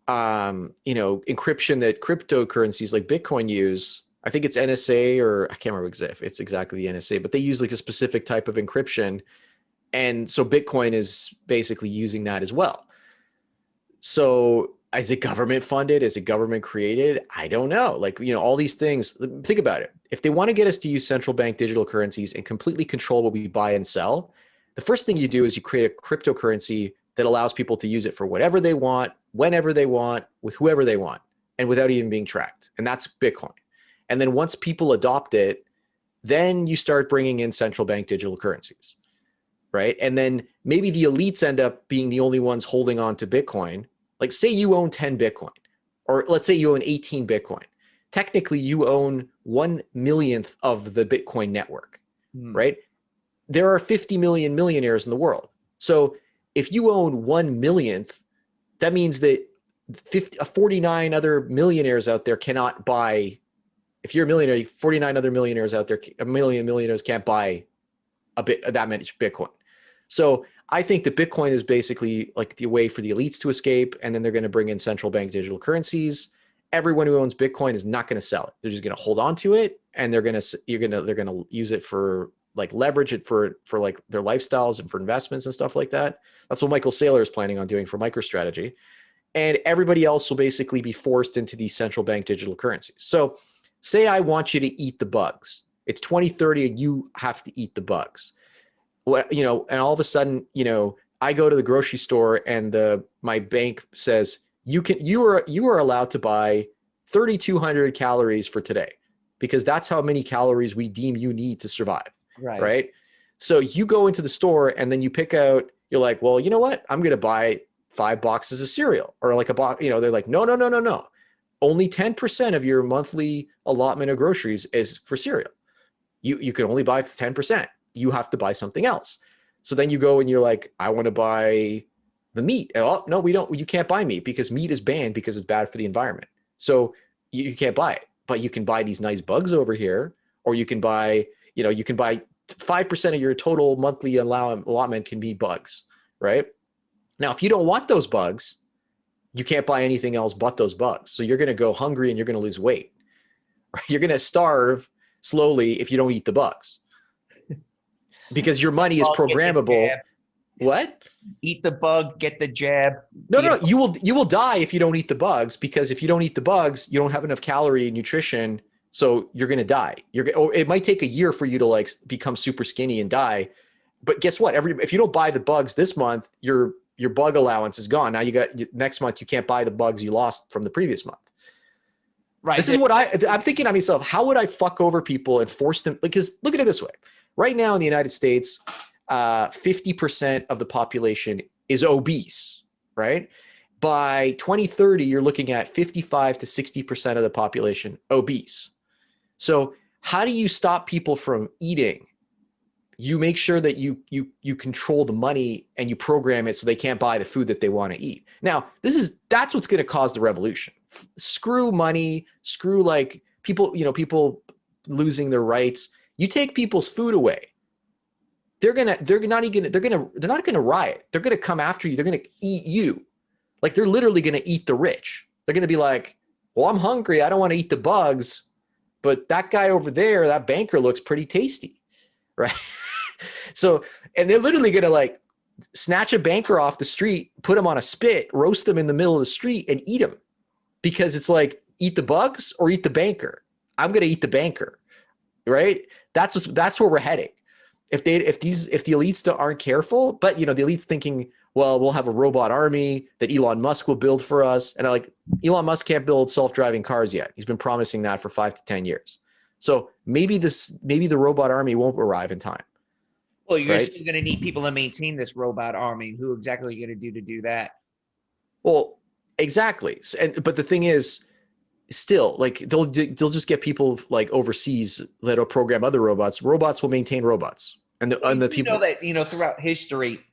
Speaker 2: encryption that cryptocurrencies like Bitcoin use. I think it's NSA, or I can't remember if it's exactly the NSA, but they use like a specific type of encryption. And so Bitcoin is basically using that as well. So is it government funded? Is it government created? I don't know. Like, all these things, think about it. If they want to get us to use central bank digital currencies and completely control what we buy and sell, the first thing you do is you create a cryptocurrency that allows people to use it for whatever they want, whenever they want, with whoever they want, and without even being tracked. And that's Bitcoin. And then once people adopt it, then you start bringing in central bank digital currencies, right? And then maybe the elites end up being the only ones holding on to Bitcoin. Like say you own 10 Bitcoin, or let's say you own 18 Bitcoin. Technically you own 1/1,000,000th of the Bitcoin network, right? There are 50 million millionaires in the world. So if you own 1/1,000,000th, that means that 49 other millionaires out there cannot buy. If you're a millionaire, 49 other millionaires out there, a million millionaires can't buy that much Bitcoin. So I think that Bitcoin is basically like the way for the elites to escape, and then they're going to bring in central bank digital currencies. Everyone who owns Bitcoin is not going to sell it. They're just going to hold on to it, and they're going to use it for like leverage it for like their lifestyles and for investments and stuff like that. That's what Michael Saylor is planning on doing for MicroStrategy, and everybody else will basically be forced into these central bank digital currencies. So say I want you to eat the bugs. It's 2030 and you have to eat the bugs. And all of a sudden, I go to the grocery store and my bank says you are allowed to buy 3,200 calories for today because that's how many calories we deem you need to survive. Right. So you go into the store and then you pick out, you're like, well, you know what? I'm going to buy 5 boxes of cereal or like a box, they're like, no. Only 10% of your monthly allotment of groceries is for cereal. You can only buy 10%. You have to buy something else. So then you go and you're like, I want to buy the meat. Oh, no, we don't. You can't buy meat because meat is banned because it's bad for the environment. So you can't buy it. But you can buy these nice bugs over here, or you can buy, 5% of your total monthly allotment can be bugs, right? Now, if you don't want those bugs, you can't buy anything else but those bugs. So you're going to go hungry and you're going to lose weight. Right? You're going to starve slowly if you don't eat the bugs because your money is programmable. What?
Speaker 3: Eat the bug, get the jab.
Speaker 2: No, you will die if you don't eat the bugs, because if you don't eat the bugs, you don't have enough calorie nutrition. So you're going to die. It might take a year for you to like become super skinny and die. But guess what? If you don't buy the bugs this month, your bug allowance is gone. Now next month you can't buy the bugs you lost from the previous month. Right. This is what I'm thinking to myself. How would I fuck over people and force them? Because look at it this way. Right now in the United States, 50% of the population is obese, right? By 2030, you're looking at 55 to 60% of the population obese. So how do you stop people from eating? You make sure that you control the money and you program it so they can't buy the food that they want to eat. Now, that's what's going to cause the revolution. Screw money, screw like people losing their rights. You take people's food away. They're not going to riot. They're going to come after you. They're going to eat you. Like they're literally going to eat the rich. They're going to be like, well, I'm hungry. I don't want to eat the bugs, but that guy over there, that banker looks pretty tasty. Right. So, and they're literally going to like snatch a banker off the street, put him on a spit, roast him in the middle of the street and eat him, because it's like, eat the bugs or eat the banker. I'm going to eat the banker. Right. That's where we're heading. If the elites aren't careful, but the elites thinking, well, we'll have a robot army that Elon Musk will build for us. And Elon Musk can't build self-driving cars yet. He's been promising that for 5 to 10 years. So maybe the robot army won't arrive in time.
Speaker 3: Well, you're still going to need people to maintain this robot army. Who exactly are you going to do that?
Speaker 2: Well, exactly. But the thing is, still, like they'll just get people like overseas that'll program other robots. Robots will maintain robots, and
Speaker 3: Well,
Speaker 2: the
Speaker 3: you know
Speaker 2: people.
Speaker 3: that throughout history,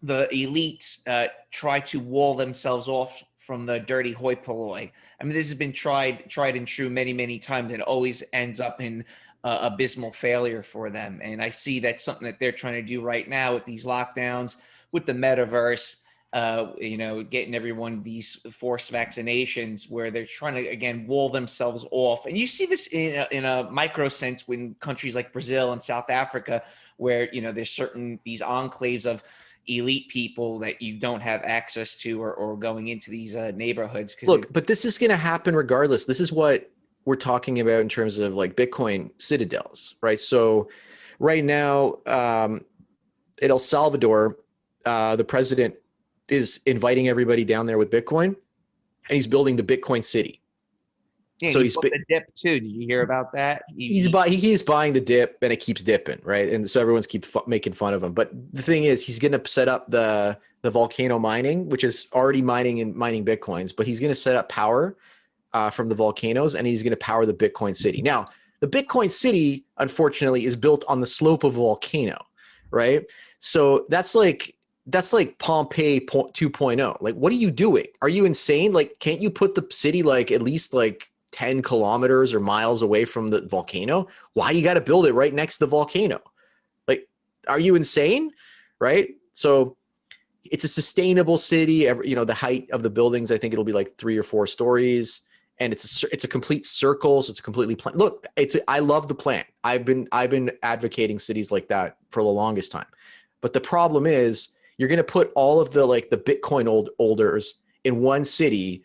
Speaker 3: the elites try to wall themselves off from the dirty hoi polloi. I mean, this has been tried and true many times, and always ends up in abysmal failure for them. And I see that's something that they're trying to do right now with these lockdowns, with the metaverse. Getting everyone these forced vaccinations, where they're trying to again wall themselves off. And you see this in a micro sense when countries like Brazil and South Africa, where there's certain these enclaves of elite people that you don't have access to, or going into these neighborhoods.
Speaker 2: Look, but this is going to happen regardless. This is what we're talking about in terms of like Bitcoin citadels, right? So right now, in El Salvador, the president is inviting everybody down there with Bitcoin, and he's building the Bitcoin city.
Speaker 3: Yeah, so he's the dip too. Did you hear about that?
Speaker 2: He keeps buying the dip, and it keeps dipping, right? And so everyone's making fun of him. But the thing is, he's going to set up the volcano mining, which is already mining Bitcoins, but he's going to set up power from the volcanoes, and he's going to power the Bitcoin city. Now, the Bitcoin city, unfortunately, is built on the slope of a volcano, right? So that's like Pompeii 2.0. Like, what are you doing? Are you insane? Like, can't you put the city like at least like 10 kilometers or miles away from the volcano? Why you got to build it right next to the volcano? Like, are you insane? Right? So it's a sustainable city. The height of the buildings, I think it'll be like 3 or 4 stories, and it's a complete circle. So it's a completely plan. Look, I love the plan. I've been advocating cities like that for the longest time. But the problem is, you're going to put all of the like the Bitcoin holders in one city,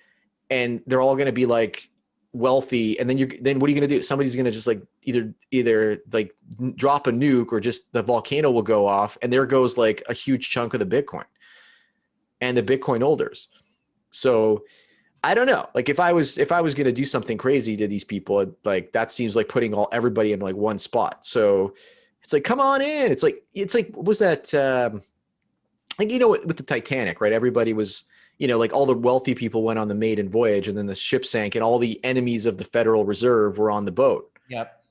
Speaker 2: and they're all going to be like wealthy. And then what are you going to do? Somebody's going to just like either like drop a nuke, or just the volcano will go off, and there goes like a huge chunk of the Bitcoin and the Bitcoin holders. So I don't know. Like if I was going to do something crazy to these people, like that seems like putting everybody in like one spot. So it's like, come on in. It's like what was that? Like, with the Titanic, right? Everybody was, like all the wealthy people went on the maiden voyage, and then the ship sank, and all the enemies of the Federal Reserve were on the boat.
Speaker 3: Yep.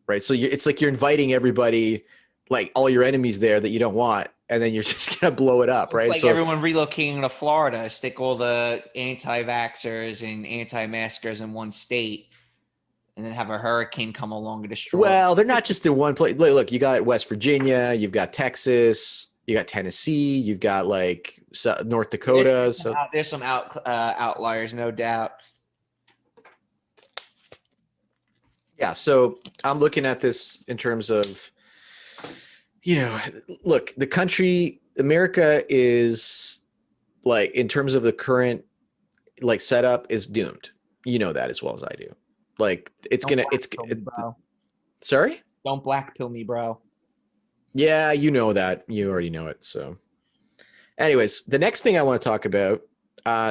Speaker 2: Right. So it's like you're inviting everybody, like all your enemies there that you don't want, and then you're just going to blow it up. Right.
Speaker 3: It's like
Speaker 2: so
Speaker 3: everyone relocating to Florida, stick all the anti-vaxxers and anti-maskers in one state, and then have a hurricane come along and destroy.
Speaker 2: Well, they're not just in one place. Look, you got West Virginia, you've got Texas, you got Tennessee, you've got like North Dakota.
Speaker 3: There's some outliers, no doubt.
Speaker 2: Yeah. So I'm looking at this in terms of, look, the country, America is like, in terms of the current like setup, is doomed. You know that as well as I do. Like sorry?
Speaker 4: Don't black pill me, bro.
Speaker 2: Yeah, you know that. You already know it. So anyways, the next thing I want to talk about.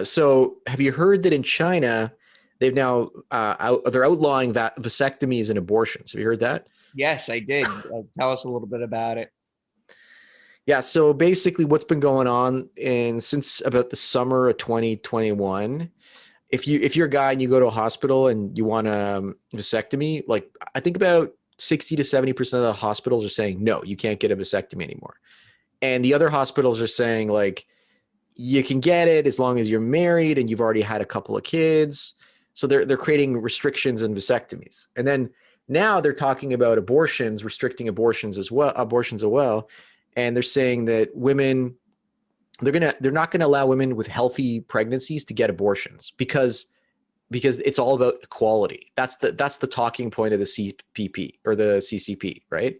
Speaker 2: So have you heard that in China, they've now they're outlawing vasectomies and abortions? Have you heard that?
Speaker 3: Yes, I did. Tell us a little bit about it.
Speaker 2: Yeah. So basically what's been going on since about the summer of 2021, if you're a guy and you go to a hospital and you want a vasectomy, like I think about 60 to 70% of the hospitals are saying, no, you can't get a vasectomy anymore. And the other hospitals are saying like, you can get it as long as you're married and you've already had a couple of kids. So they're creating restrictions in vasectomies. And then now they're talking about abortions, restricting abortions as well. And they're saying that women, they're not going to allow women with healthy pregnancies to get abortions because it's all about equality. That's the talking point of the CPP or the CCP, right?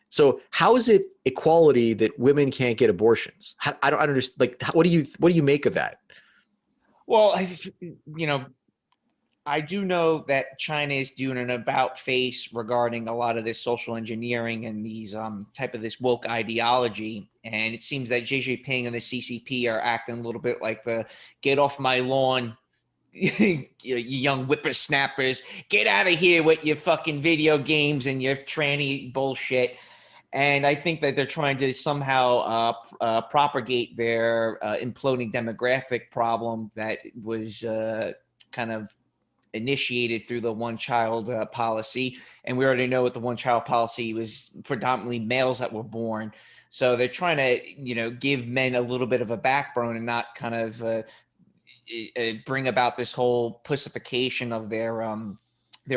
Speaker 2: So how is it equality that women can't get abortions? I don't understand. Like, what do you make of that?
Speaker 3: Well, I do know that China is doing an about face regarding a lot of this social engineering and these type of this woke ideology. And it seems that Xi Jinping and the CCP are acting a little bit like the get off my lawn, you young whippersnappers, get out of here with your fucking video games and your tranny bullshit. And I think that they're trying to somehow propagate their imploding demographic problem that was kind of initiated through the one-child policy. And we already know what the one-child policy was, predominantly males that were born. So they're trying to, give men a little bit of a backbone and not kind of bring about this whole pussification of their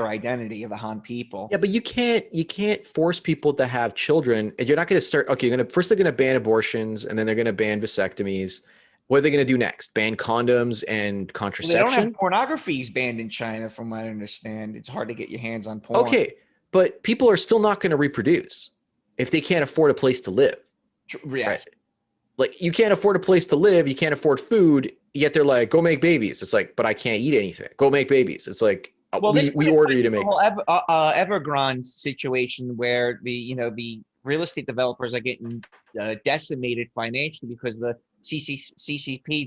Speaker 3: identity of the Han people.
Speaker 2: Yeah, but you can't force people to have children, and you're not going to start. Okay, they're going to ban abortions, and then they're going to ban vasectomies. What are they going to do next? Ban condoms and contraception?
Speaker 3: Well, they don't have pornography banned in China, from what I understand. It's hard to get your hands on porn.
Speaker 2: Okay, but people are still not going to reproduce if they can't afford a place to live.
Speaker 3: Yes.
Speaker 2: Right? Like, you can't afford a place to live, you can't afford food, yet they're like, go make babies. It's like, but I can't eat anything. Go make babies. It's like, well, we order you to make.
Speaker 3: The whole Evergrande situation where the real estate developers are getting decimated financially because the CCP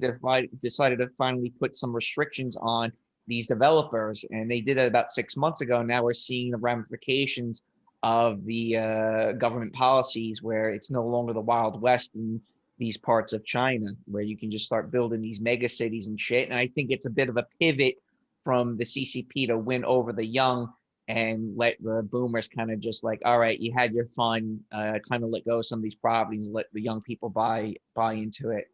Speaker 3: decided to finally put some restrictions on these developers, and they did it about 6 months ago. Now we're seeing the ramifications of the government policies, where it's no longer the Wild West in these parts of China, where you can just start building these mega cities and shit. And I think it's a bit of a pivot from the CCP to win over the young and let the boomers kind of just like, all right, you had your fun, time to let go of some of these properties, let the young people buy into it.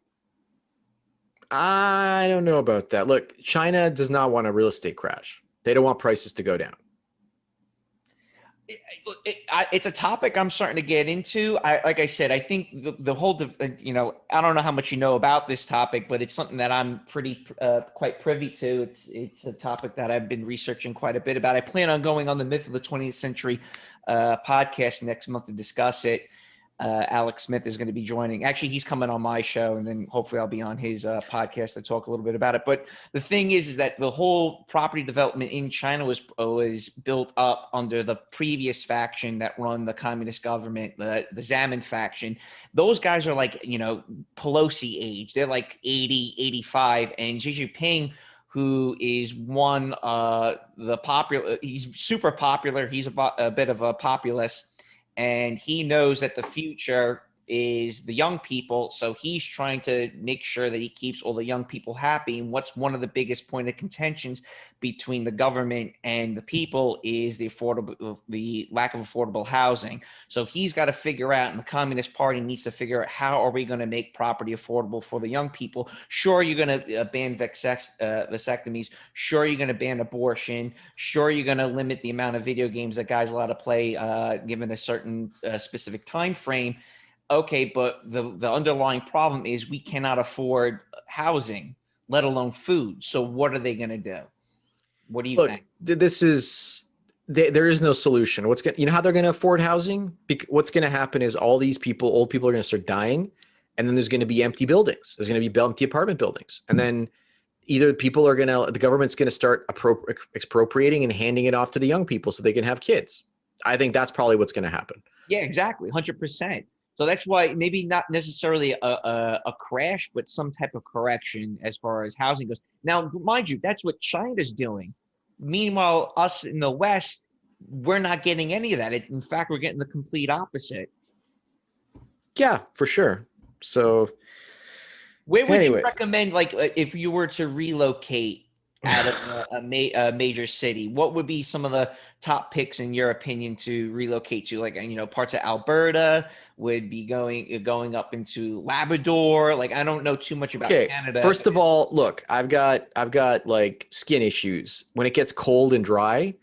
Speaker 2: I don't know about that. Look, China does not want a real estate crash. They don't want prices to go down.
Speaker 3: It's a topic I'm starting to get into. Like I said, I think the whole, I don't know how much you know about this topic, but it's something that I'm pretty quite privy to. It's a topic that I've been researching quite a bit about. I plan on going on the Myth of the 20th Century podcast next month to discuss it. Alex Smith is going to be joining. Actually, he's coming on my show, and then hopefully I'll be on his podcast to talk a little bit about it. But the thing is that the whole property development in China was built up under the previous faction that run the communist government, the Sandman faction. Those guys are like, Pelosi age. They're like 80, 85. And Xi Jinping, who is he's super popular. He's a bit of a populist. And he knows that the future is the young people. So he's trying to make sure that he keeps all the young people happy. And what's one of the biggest point of contentions between the government and the people is the lack of affordable housing. So he's got to figure out, and the Communist Party needs to figure out, how are we going to make property affordable for the young people? Sure, you're going to ban vasectomies. Sure, you're going to ban abortion. Sure, you're going to limit the amount of video games that guys are allowed to play given a certain specific time frame. Okay, but the underlying problem is we cannot afford housing, let alone food. So what are they going to do? What do you think?
Speaker 2: There is no solution. How they're going to afford housing? What's going to happen is all these old people are going to start dying, and then there's going to be empty buildings. There's going to be empty apartment buildings, and then either the government's going to start expropriating and handing it off to the young people so they can have kids. I think that's probably what's going to happen.
Speaker 3: Yeah, exactly, 100%. So that's why maybe not necessarily a crash, but some type of correction as far as housing goes. Now, mind you, that's what China's doing. Meanwhile, us in the West, we're not getting any of that. In fact, we're getting the complete opposite.
Speaker 2: Yeah, for sure. So
Speaker 3: where would you recommend, like, if you were to relocate out of a major city, what would be some of the top picks in your opinion to relocate to? Like, parts of Alberta would be going up into Labrador. Like, I don't know too much about Canada.
Speaker 2: First of all, look, I've got like skin issues. When it gets cold and dry,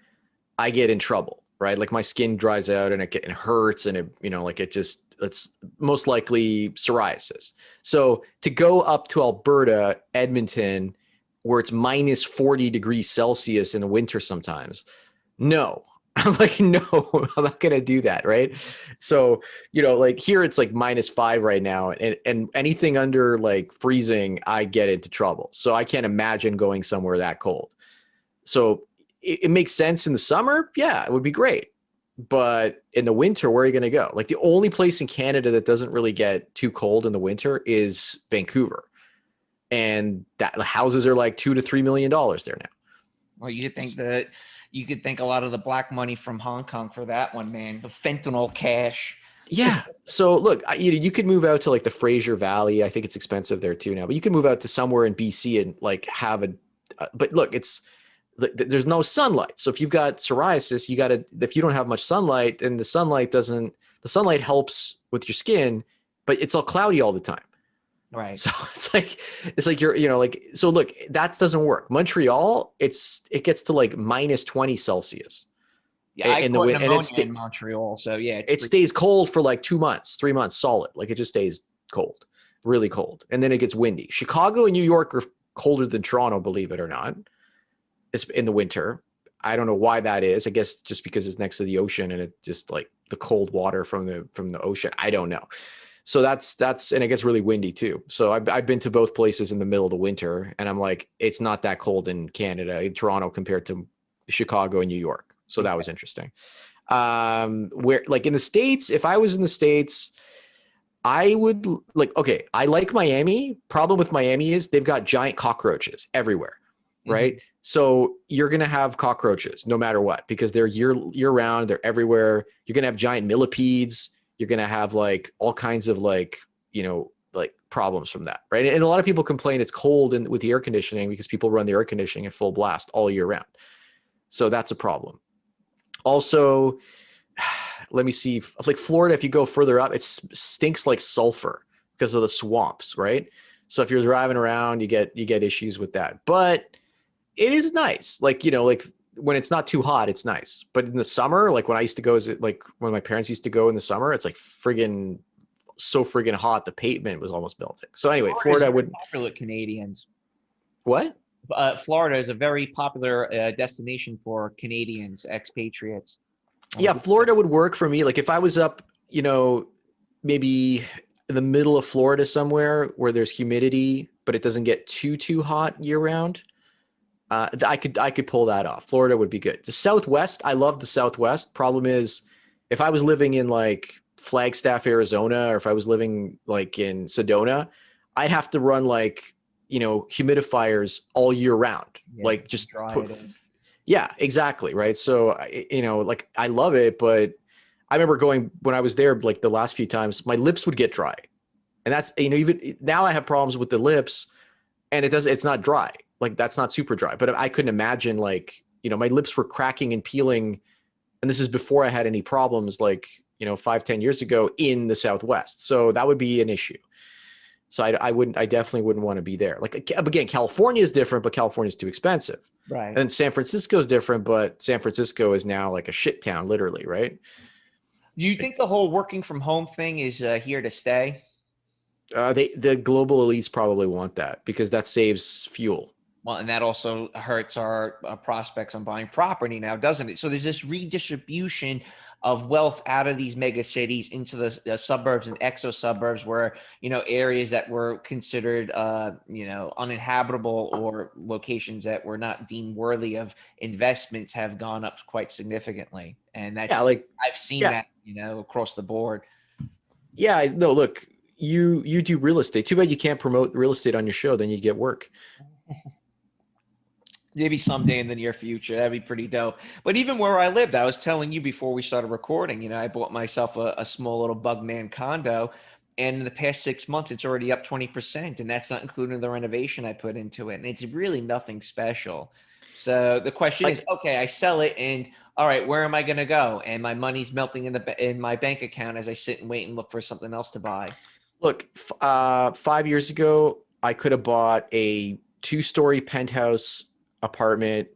Speaker 2: I get in trouble, right? Like, my skin dries out and it hurts, and it's most likely psoriasis. So to go up to Alberta, Edmonton, where it's minus 40 degrees Celsius in the winter sometimes, no. I'm like, no, I'm not going to do that, right? So, like here it's like -5 right now, and anything under like freezing, I get into trouble. So I can't imagine going somewhere that cold. So it makes sense in the summer. Yeah, it would be great. But in the winter, where are you going to go? Like, the only place in Canada that doesn't really get too cold in the winter is Vancouver. And that houses are like $2 to $3 million there now.
Speaker 3: Well, you could thank a lot of the black money from Hong Kong for that one, man. The fentanyl cash.
Speaker 2: Yeah. So look, you could move out to like the Fraser Valley. I think it's expensive there too now, but you can move out to somewhere in BC and like have but look, there's no sunlight. So if you've got psoriasis, if you don't have much sunlight, then the sunlight helps with your skin, but it's all cloudy all the time.
Speaker 4: Right.
Speaker 2: So it's like so look, that doesn't work. Montreal, it gets to like minus 20 Celsius.
Speaker 3: Yeah, I
Speaker 2: in the
Speaker 3: caught
Speaker 2: wind, and
Speaker 3: pneumonia in Montreal, so yeah,
Speaker 2: it stays cold for like 2 months, 3 months solid. Like it just stays cold, really cold. And then it gets windy. Chicago and New York are colder than Toronto, believe it or not. It's in the winter. I don't know why that is. I guess just because it's next to the ocean and it just like the cold water from the ocean. I don't know. So that's and it gets really windy too. So I've been to both places in the middle of the winter, and I'm like, it's not that cold in Canada, in Toronto, compared to Chicago and New York. So that was interesting. Where like in the States, if I was in the States, I would like, okay, I like Miami. Problem with Miami is they've got giant cockroaches everywhere, right? Mm-hmm. So you're going to have cockroaches no matter what, because they're year round, they're everywhere. You're going to have giant millipedes. You're going to have like all kinds of like, like problems from that, right? And a lot of people complain it's cold with the air conditioning because people run the air conditioning at full blast all year round. So that's a problem. Also, let me see, like Florida, if you go further up, it stinks like sulfur because of the swamps, right? So if you're driving around, you get issues with that. But it is nice. Like, like when it's not too hot, it's nice. But in the summer, like when I used to go, like when my parents used to go in the summer, it's like so friggin' hot. The pavement was almost melting. So anyway, Florida would
Speaker 4: popular with Canadians.
Speaker 2: What?
Speaker 4: Florida is a very popular destination for Canadians, expatriates.
Speaker 2: Yeah, Florida would work for me. Like if I was up, maybe in the middle of Florida somewhere where there's humidity, but it doesn't get too hot year round. I could pull that off. Florida would be good. The Southwest, I love the Southwest. Problem is, if I was living in like Flagstaff, Arizona, or if I was living like in Sedona, I'd have to run like, humidifiers all year round. Yeah, like just yeah, exactly. Right. So, like I love it, but I remember going when I was there, like the last few times, my lips would get dry. And that's, even now I have problems with the lips and it's not dry. Like that's not super dry, but I couldn't imagine like, my lips were cracking and peeling. And this is before I had any problems like, 5-10 years ago in the Southwest. So that would be an issue. So I definitely wouldn't want to be there. Like again, California is different, but California is too expensive.
Speaker 4: Right.
Speaker 2: And then San Francisco is different, but San Francisco is now like a shit town, literally, right?
Speaker 3: Do you think the whole working from home thing is here to stay?
Speaker 2: The global elites probably want that because that saves fuel.
Speaker 3: Well, and that also hurts our prospects on buying property now, doesn't it? So there's this redistribution of wealth out of these mega cities into the suburbs and exo suburbs where, areas that were considered, uninhabitable or locations that were not deemed worthy of investments have gone up quite significantly. And that's, I've seen that, across the board.
Speaker 2: Yeah, no, look, you do real estate. Too bad you can't promote real estate on your show. Then you get work.
Speaker 3: Maybe someday in the near future. That'd be pretty dope. But even where I lived, I was telling you before we started recording, I bought myself a small little Bugman condo. And in the past 6 months, it's already up 20%. And that's not including the renovation I put into it. And it's really nothing special. So the question is, okay, I sell it and all right, where am I going to go? And my money's melting in my bank account as I sit and wait and look for something else to buy.
Speaker 2: Look, 5 years ago, I could have bought a 2-story penthouse apartment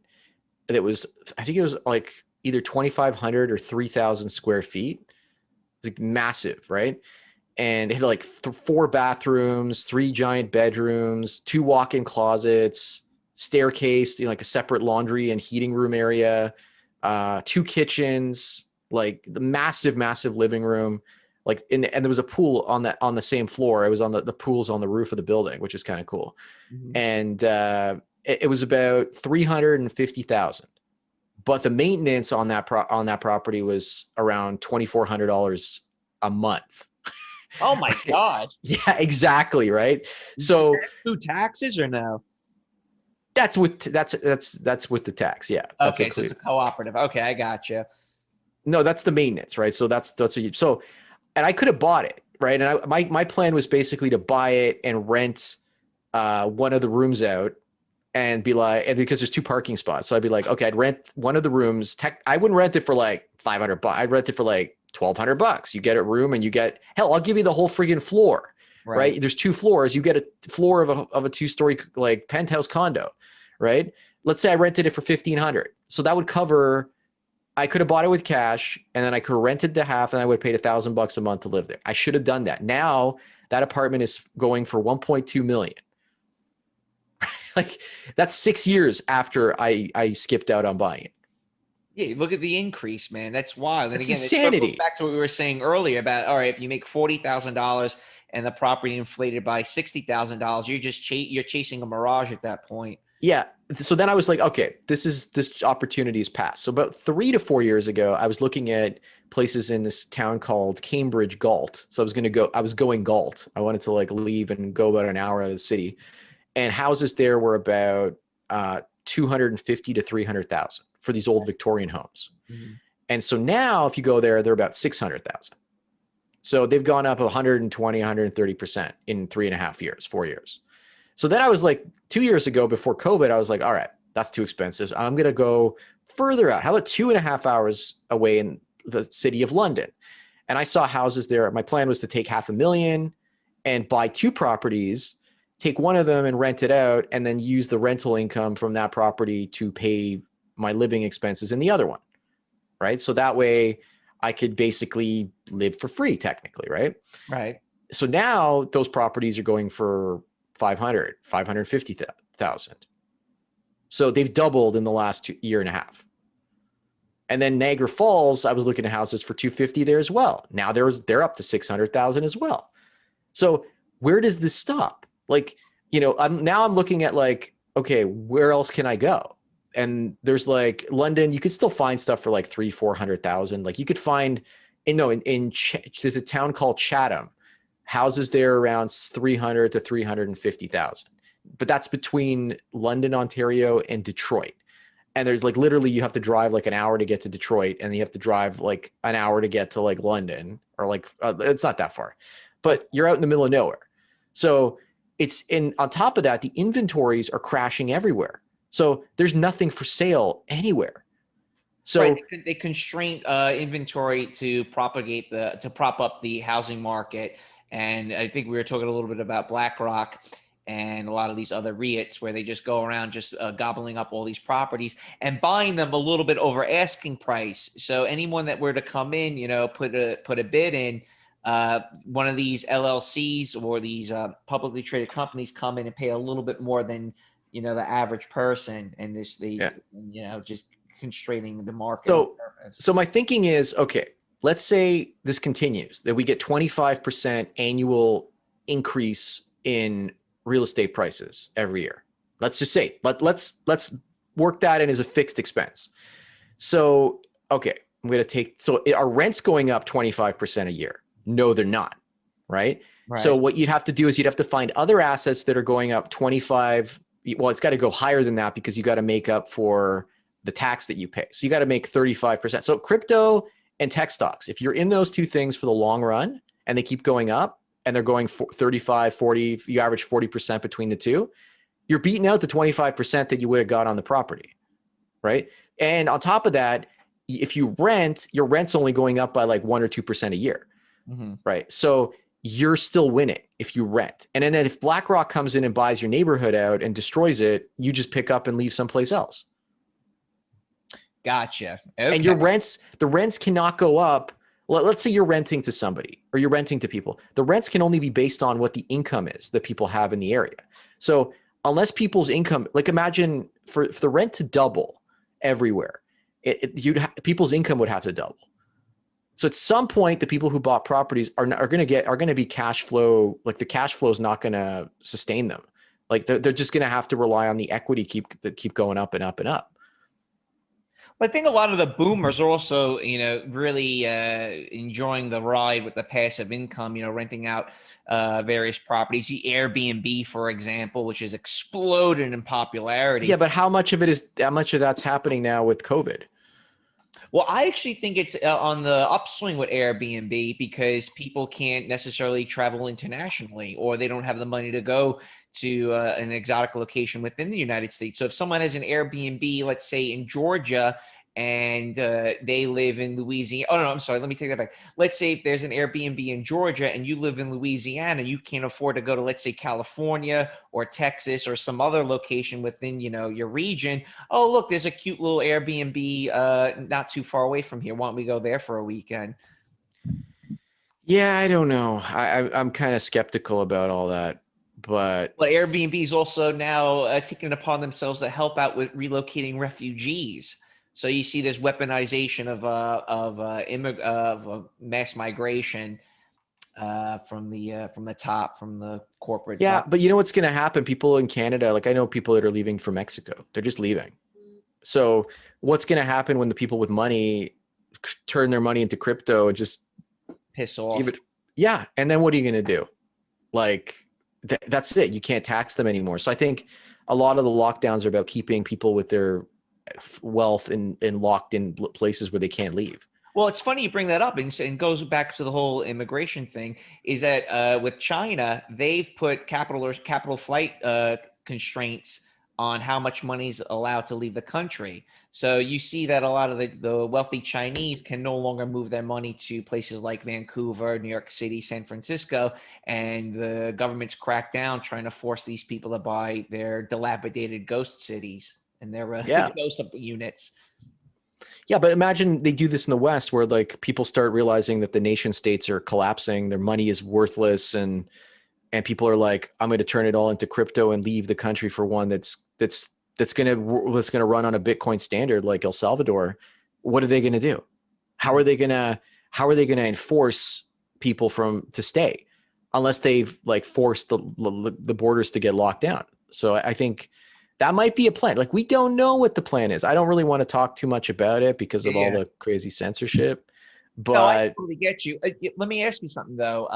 Speaker 2: that was, I think it was like either 2,500 or 3,000 square feet. It's like massive, right? And it had like 4 bathrooms, 3 giant bedrooms, 2 walk-in closets, staircase, like a separate laundry and heating room area, 2 kitchens, like the massive living room. Like and there was a pool on the same floor. It was on the pool's on the roof of the building, which is kind of cool. Mm-hmm. And it was about $350,000, but the maintenance on that property was around $2,400 a month.
Speaker 4: Oh my God!
Speaker 2: Yeah, exactly. Right. So
Speaker 4: do taxes or no?
Speaker 2: That's with the tax. Yeah. That's
Speaker 3: okay, so it's a cooperative. Okay, I got you.
Speaker 2: No, that's the maintenance, right? So that's what you. So and I could have bought it, right? And my plan was basically to buy it and rent one of the rooms out and be like, and because there's 2 parking spots. So I'd be like, okay, I'd rent one of the rooms. I wouldn't rent it for like $500. I'd rent it for like $1,200. You get a room and you get, hell, I'll give you the whole friggin' floor, right? There's 2 floors. You get a floor of a 2-story like penthouse condo, right? Let's say I rented it for $1,500. So that would cover, I could have bought it with cash and then I could have rented the half and I would have paid $1,000 a month to live there. I should have done that. Now that apartment is going for 1.2 million. Like that's 6 years after I skipped out on buying it.
Speaker 3: Yeah, look at the increase, man. That's wild. And
Speaker 2: It's
Speaker 3: again,
Speaker 2: insanity.
Speaker 3: it goes back to what we were saying earlier about, all right, if you make $40,000 and the property inflated by $60,000, you're chasing a mirage at that point.
Speaker 2: Yeah. So then I was like, okay, this opportunity is past. So about 3 to 4 years ago, I was looking at places in this town called Cambridge Galt. So I was going Galt. I wanted to like leave and go about an hour out of the city. And houses there were about 250 to 300,000 for these old Victorian homes. Mm-hmm. And so now if you go there, they're about 600,000. So they've gone up 120, 130% in 3.5 years, 4 years. So then I was like, 2 years ago before COVID, I was like, all right, that's too expensive. I'm going to go further out. How about 2.5 hours away in the city of London? And I saw houses there. My plan was to take $500,000 and buy 2 properties, take one of them and rent it out, and then use the rental income from that property to pay my living expenses in the other one, right? So that way I could basically live for free technically, right?
Speaker 3: Right.
Speaker 2: So now those properties are going for 550,000. So they've doubled in the last year and a half. And then Niagara Falls, I was looking at houses for 250 there as well. Now they're up to 600,000 as well. So where does this stop? Like, you know, I'm looking at like, okay, where else can I go? And there's like London, you could still find stuff for like 300,000-400,000. Like you could find, there's a town called Chatham, houses there around 300 to 350,000. But that's between London, Ontario, and Detroit. And there's like literally you have to drive like an hour to get to Detroit, and you have to drive like an hour to get to like London, or like it's not that far, but you're out in the middle of nowhere. So on top of that, the inventories are crashing everywhere. So there's nothing for sale anywhere. So
Speaker 3: right. They constrain inventory to prop up the housing market. And I think we were talking a little bit about BlackRock and a lot of these other REITs where they just go around just gobbling up all these properties and buying them a little bit over asking price. So anyone that were to come in, put a bid in, one of these LLCs or these publicly traded companies come in and pay a little bit more than the average person, and just constraining the market.
Speaker 2: So my thinking is, okay, let's say this continues, that we get 25% annual increase in real estate prices every year. Let's just say, but let's work that in as a fixed expense. So, okay, our rent's going up 25% a year. No, they're not, right? So what you'd have to do is you'd have to find other assets that are going up 25. Well, it's got to go higher than that because you got to make up for the tax that you pay. So you got to make 35%. So crypto and tech stocks, if you're in those 2 things for the long run and they keep going up and they're going 35, 40, you average 40% between the 2, you're beating out the 25% that you would have got on the property, right? And on top of that, if you rent, your rent's only going up by like 1 or 2% a year, right? So you're still winning if you rent. And then if BlackRock comes in and buys your neighborhood out and destroys it, you just pick up and leave someplace else.
Speaker 3: Gotcha. Okay.
Speaker 2: And the rents cannot go up. Let's say you're renting to somebody or you're renting to people. The rents can only be based on what the income is that people have in the area. So unless people's income, like imagine for the rent to double everywhere, people's income would have to double. So at some point, the people who bought properties are going to be cash flow. Like the cash flow is not going to sustain them. Like they're just going to have to rely on the equity keep going up and up and up.
Speaker 3: Well, I think a lot of the boomers are also, really enjoying the ride with the passive income, renting out various properties. The Airbnb, for example, which has exploded in popularity.
Speaker 2: Yeah, but how much of that's happening now with COVID?
Speaker 3: Well, I actually think it's on the upswing with Airbnb because people can't necessarily travel internationally, or they don't have the money to go to an exotic location within the United States. So if someone has an Airbnb, let's say in Georgia, and they live in Louisiana. Oh, no, I'm sorry. Let me take that back. Let's say if there's an Airbnb in Georgia and you live in Louisiana, you can't afford to go to, let's say, California or Texas or some other location within, your region. Oh, look, there's a cute little Airbnb not too far away from here. Why don't we go there for a weekend?
Speaker 2: Yeah, I don't know. I'm kind of skeptical about all that, but
Speaker 3: Airbnb is also now taking it upon themselves to help out with relocating refugees. So you see this weaponization of mass migration from the top, from the corporate.
Speaker 2: yeah,
Speaker 3: top.
Speaker 2: but you know what's going to happen? People in Canada, like I know people that are leaving for Mexico. They're just leaving. So what's going to happen when the people with money turn their money into crypto and just
Speaker 3: Piss off.
Speaker 2: give it? Yeah, and then what are you going to do? Like that's it. You can't tax them anymore. So I think a lot of the lockdowns are about keeping people with their wealth in locked in places where they can't leave.
Speaker 3: Well, it's funny you bring that up, and goes back to the whole immigration thing. Is that with China, they've put capital flight constraints on how much money's allowed to leave the country. So you see that a lot of the wealthy Chinese can no longer move their money to places like Vancouver, New York City, San Francisco, and the government's cracked down trying to force these people to buy their dilapidated ghost cities and their ghost units.
Speaker 2: Yeah, but imagine they do this in the West where like people start realizing that the nation states are collapsing, their money is worthless, and people are like, I'm going to turn it all into crypto and leave the country for one that's going to run on a Bitcoin standard like El Salvador. What are they going to do? How are they going to enforce people to stay unless they've like forced the borders to get locked down? So I think that might be a plan. Like, we don't know what the plan is. I don't really want to talk too much about it because of all the crazy censorship. But
Speaker 3: no, I totally get you. Let me ask you something though.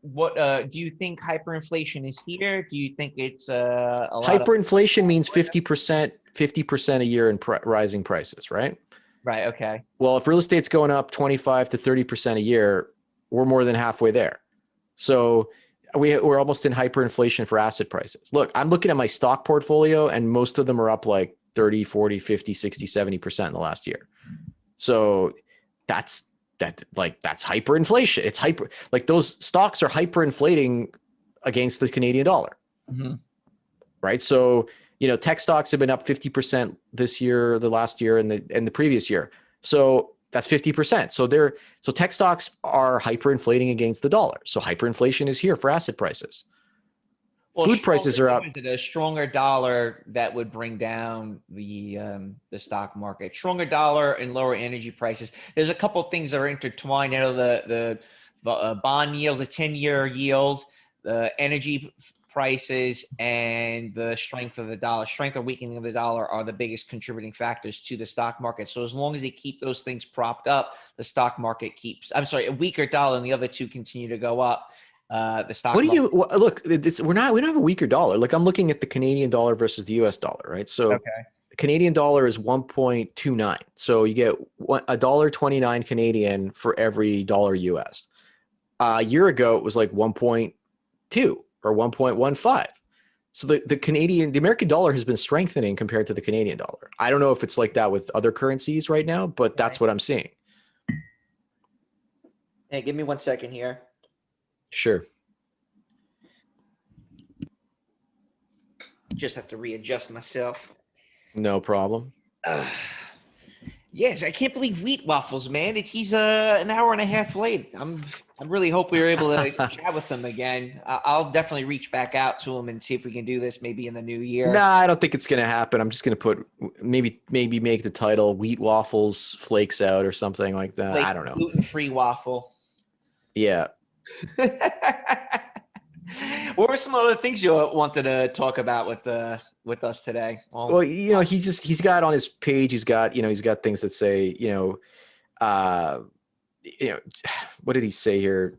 Speaker 3: What do you think hyperinflation is here? Do you think it's a lot
Speaker 2: hyperinflation means 50% a year in rising prices, right?
Speaker 3: Right. Okay.
Speaker 2: Well, if real estate's going up 25 to 30% a year, we're more than halfway there. So we're almost in hyperinflation for asset prices. Look, I'm looking at my stock portfolio and most of them are up like 30, 40, 50, 60, 70% in the last year. So that's hyperinflation. It's like those stocks are hyperinflating against the Canadian dollar.
Speaker 3: Mm-hmm.
Speaker 2: Right. So, tech stocks have been up 50% this year, the last year, and the previous year. So that's 50%. So tech stocks are hyperinflating against the dollar. So hyperinflation is here for asset prices.
Speaker 3: Well,
Speaker 2: food prices are up.
Speaker 3: A stronger dollar that would bring down the stock market. Stronger dollar and lower energy prices. There's a couple of things that are intertwined. The bond yields, the 10-year yield, the energy prices, and the strength of the dollar. Strength or weakening of the dollar are the biggest contributing factors to the stock market. So as long as they keep those things propped up, the stock market keeps. I'm sorry, a weaker dollar and the other two continue to go up. The stock.
Speaker 2: What do you look? We don't have a weaker dollar. Like I'm looking at the Canadian dollar versus the U.S. dollar, right? So the Canadian dollar is 1.29. So you get $1.29 Canadian for every dollar U.S. A year ago it was like 1.2 or 1.15. So the American dollar has been strengthening compared to the Canadian dollar. I don't know if it's like that with other currencies right now, but that's what I'm seeing.
Speaker 3: Hey, give me 1 second here.
Speaker 2: Sure.
Speaker 3: Just have to readjust myself.
Speaker 2: No problem.
Speaker 3: Yes, I can't believe Wheat Waffles, man. He's an hour and a half late. I really hope we were able to chat with him again. I'll definitely reach back out to him and see if we can do this maybe in the new year.
Speaker 2: Nah, I don't think it's gonna happen. I'm just gonna put maybe make the title Wheat Waffles Flakes Out or something like that.
Speaker 3: Like
Speaker 2: I don't know.
Speaker 3: Gluten-free waffle.
Speaker 2: Yeah.
Speaker 3: What were some other things you wanted to talk about with us today?
Speaker 2: Well, he's got on his page, he's got things that say, what did he say here?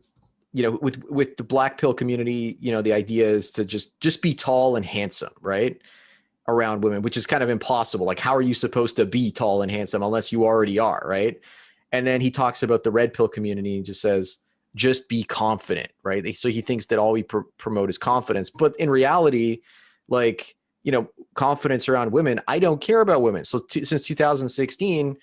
Speaker 2: With the black pill community, the idea is to just be tall and handsome, right? around women, which is kind of impossible. Like, how are you supposed to be tall and handsome unless you already are, right? And then he talks about the red pill community and just says, just be confident, right? So he thinks that all we promote is confidence. But in reality, like, you know, confidence around women, I don't care about women. So since 2016,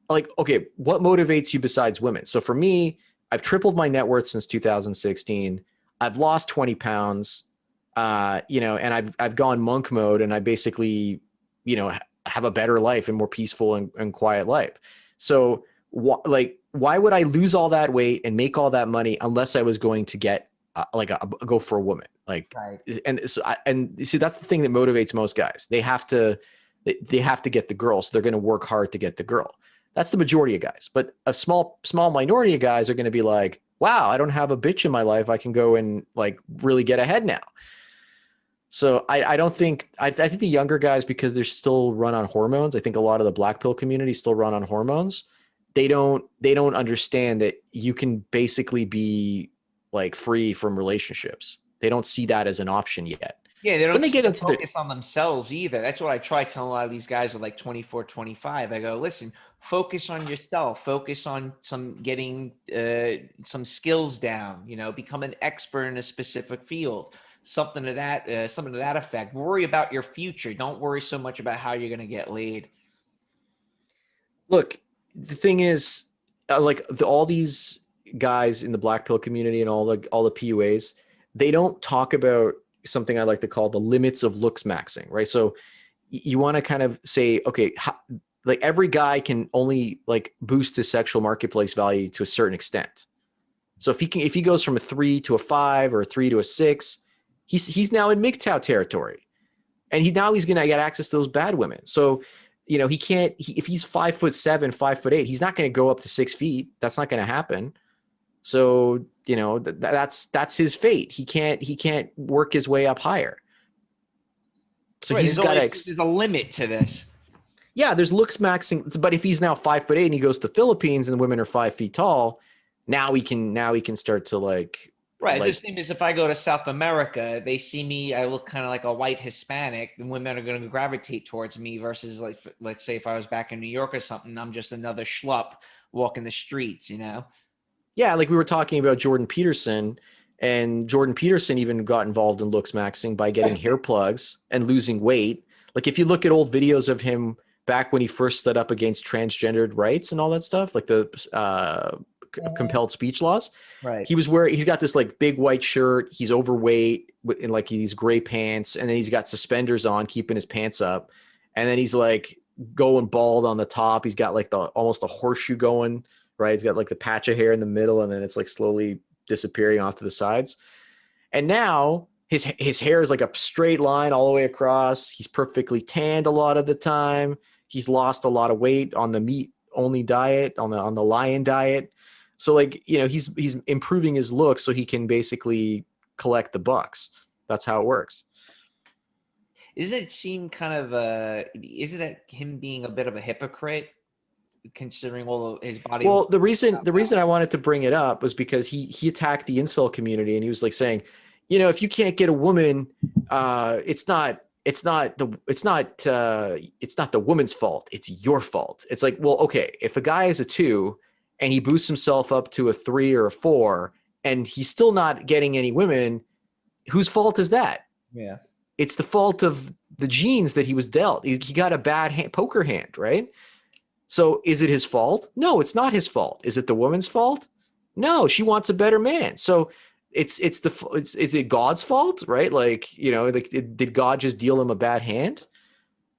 Speaker 2: like, okay, what motivates you besides women? So for me, I've tripled my net worth since 2016. I've lost 20 pounds, you know, and I've gone monk mode, and I basically, you know, have a better life and more peaceful and quiet life. So why would I lose all that weight and make all that money unless I was going to get go for a woman? Like,
Speaker 3: Right.
Speaker 2: and so and see, that's the thing that motivates most guys. They have to get the girl, so they're going to work hard to get the girl. That's the majority of guys. But a small minority of guys are going to be like, wow, I don't have a bitch in my life. I can go and like really get ahead now. So I don't think, I think the younger guys, because they're still run on hormones. I think a lot of the black pill community still run on hormones. They don't understand that you can basically be like free from relationships. They don't see that as an option yet.
Speaker 3: Yeah, they
Speaker 2: When
Speaker 3: don't
Speaker 2: they
Speaker 3: see
Speaker 2: get
Speaker 3: the
Speaker 2: into the,
Speaker 3: focus on themselves either. That's what I try telling a lot of these guys are like 24, 25. I go, listen, focus on yourself, focus on getting some skills down, you know, become an expert in a specific field, something to that effect. Worry about your future. Don't worry so much about how you're going to get laid.
Speaker 2: look, the thing is, all these guys in the black pill community and all the PUAs, they don't talk about something I like to call the limits of looks maxing, right? So you want to kind of say, okay, like every guy can only like boost his sexual marketplace value to a certain extent. So if he goes from a 3 to a 5 or a 3 to a 6, he's now in MGTOW territory, and he's going to get access to those bad women. So, you know, he can't. If he's 5'7", 5'8", he's not going to go up to 6 feet. That's not going to happen. So, you know, that's his fate. He can't work his way up higher. So
Speaker 3: Right,
Speaker 2: he's got to.
Speaker 3: there's a limit to this.
Speaker 2: Yeah, there's looks maxing, but if he's now 5'8" and he goes to the Philippines and the women are 5 feet tall, now he can start to like.
Speaker 3: Right.
Speaker 2: Like,
Speaker 3: It's the same as if I go to South America, they see me, I look kind of like a white Hispanic, and women are going to gravitate towards me versus like, let's say if I was back in New York or something, I'm just another schlup walking the streets, you know?
Speaker 2: yeah, like we were talking about Jordan Peterson, and Jordan Peterson even got involved in looks maxing by getting hair plugs and losing weight. Like if you look at old videos of him back when he first stood up against transgendered rights and all that stuff, like the compelled speech laws,
Speaker 3: Right.
Speaker 2: he's got this like big white shirt, he's overweight in like these gray pants, and then he's got suspenders on keeping his pants up, and then he's like going bald on the top. He's got like almost a horseshoe going, right? He's got like the patch of hair in the middle, and then it's like slowly disappearing off to the sides. And now his hair is like a straight line all the way across. He's perfectly tanned a lot of the time. He's lost a lot of weight on the meat only diet, on the lion diet. So like, you know, he's improving his look so he can basically collect the bucks. That's how it works.
Speaker 3: Isn't it seem kind of, isn't that him being a bit of a hypocrite considering all of his body?
Speaker 2: Well, the reason I wanted to bring it up was because he attacked the incel community, and he was like saying, you know, if you can't get a woman, it's not the woman's fault. It's your fault. It's like, well, okay, if a guy is a 2 and he boosts himself up to a 3 or a 4 and he's still not getting any women, whose fault is that?
Speaker 3: Yeah.
Speaker 2: It's the fault of the genes that he was dealt. He got a bad poker hand, right? So is it his fault? No, it's not his fault. Is it the woman's fault? No, she wants a better man. So is it God's fault, right? Like, you know, like did God just deal him a bad hand?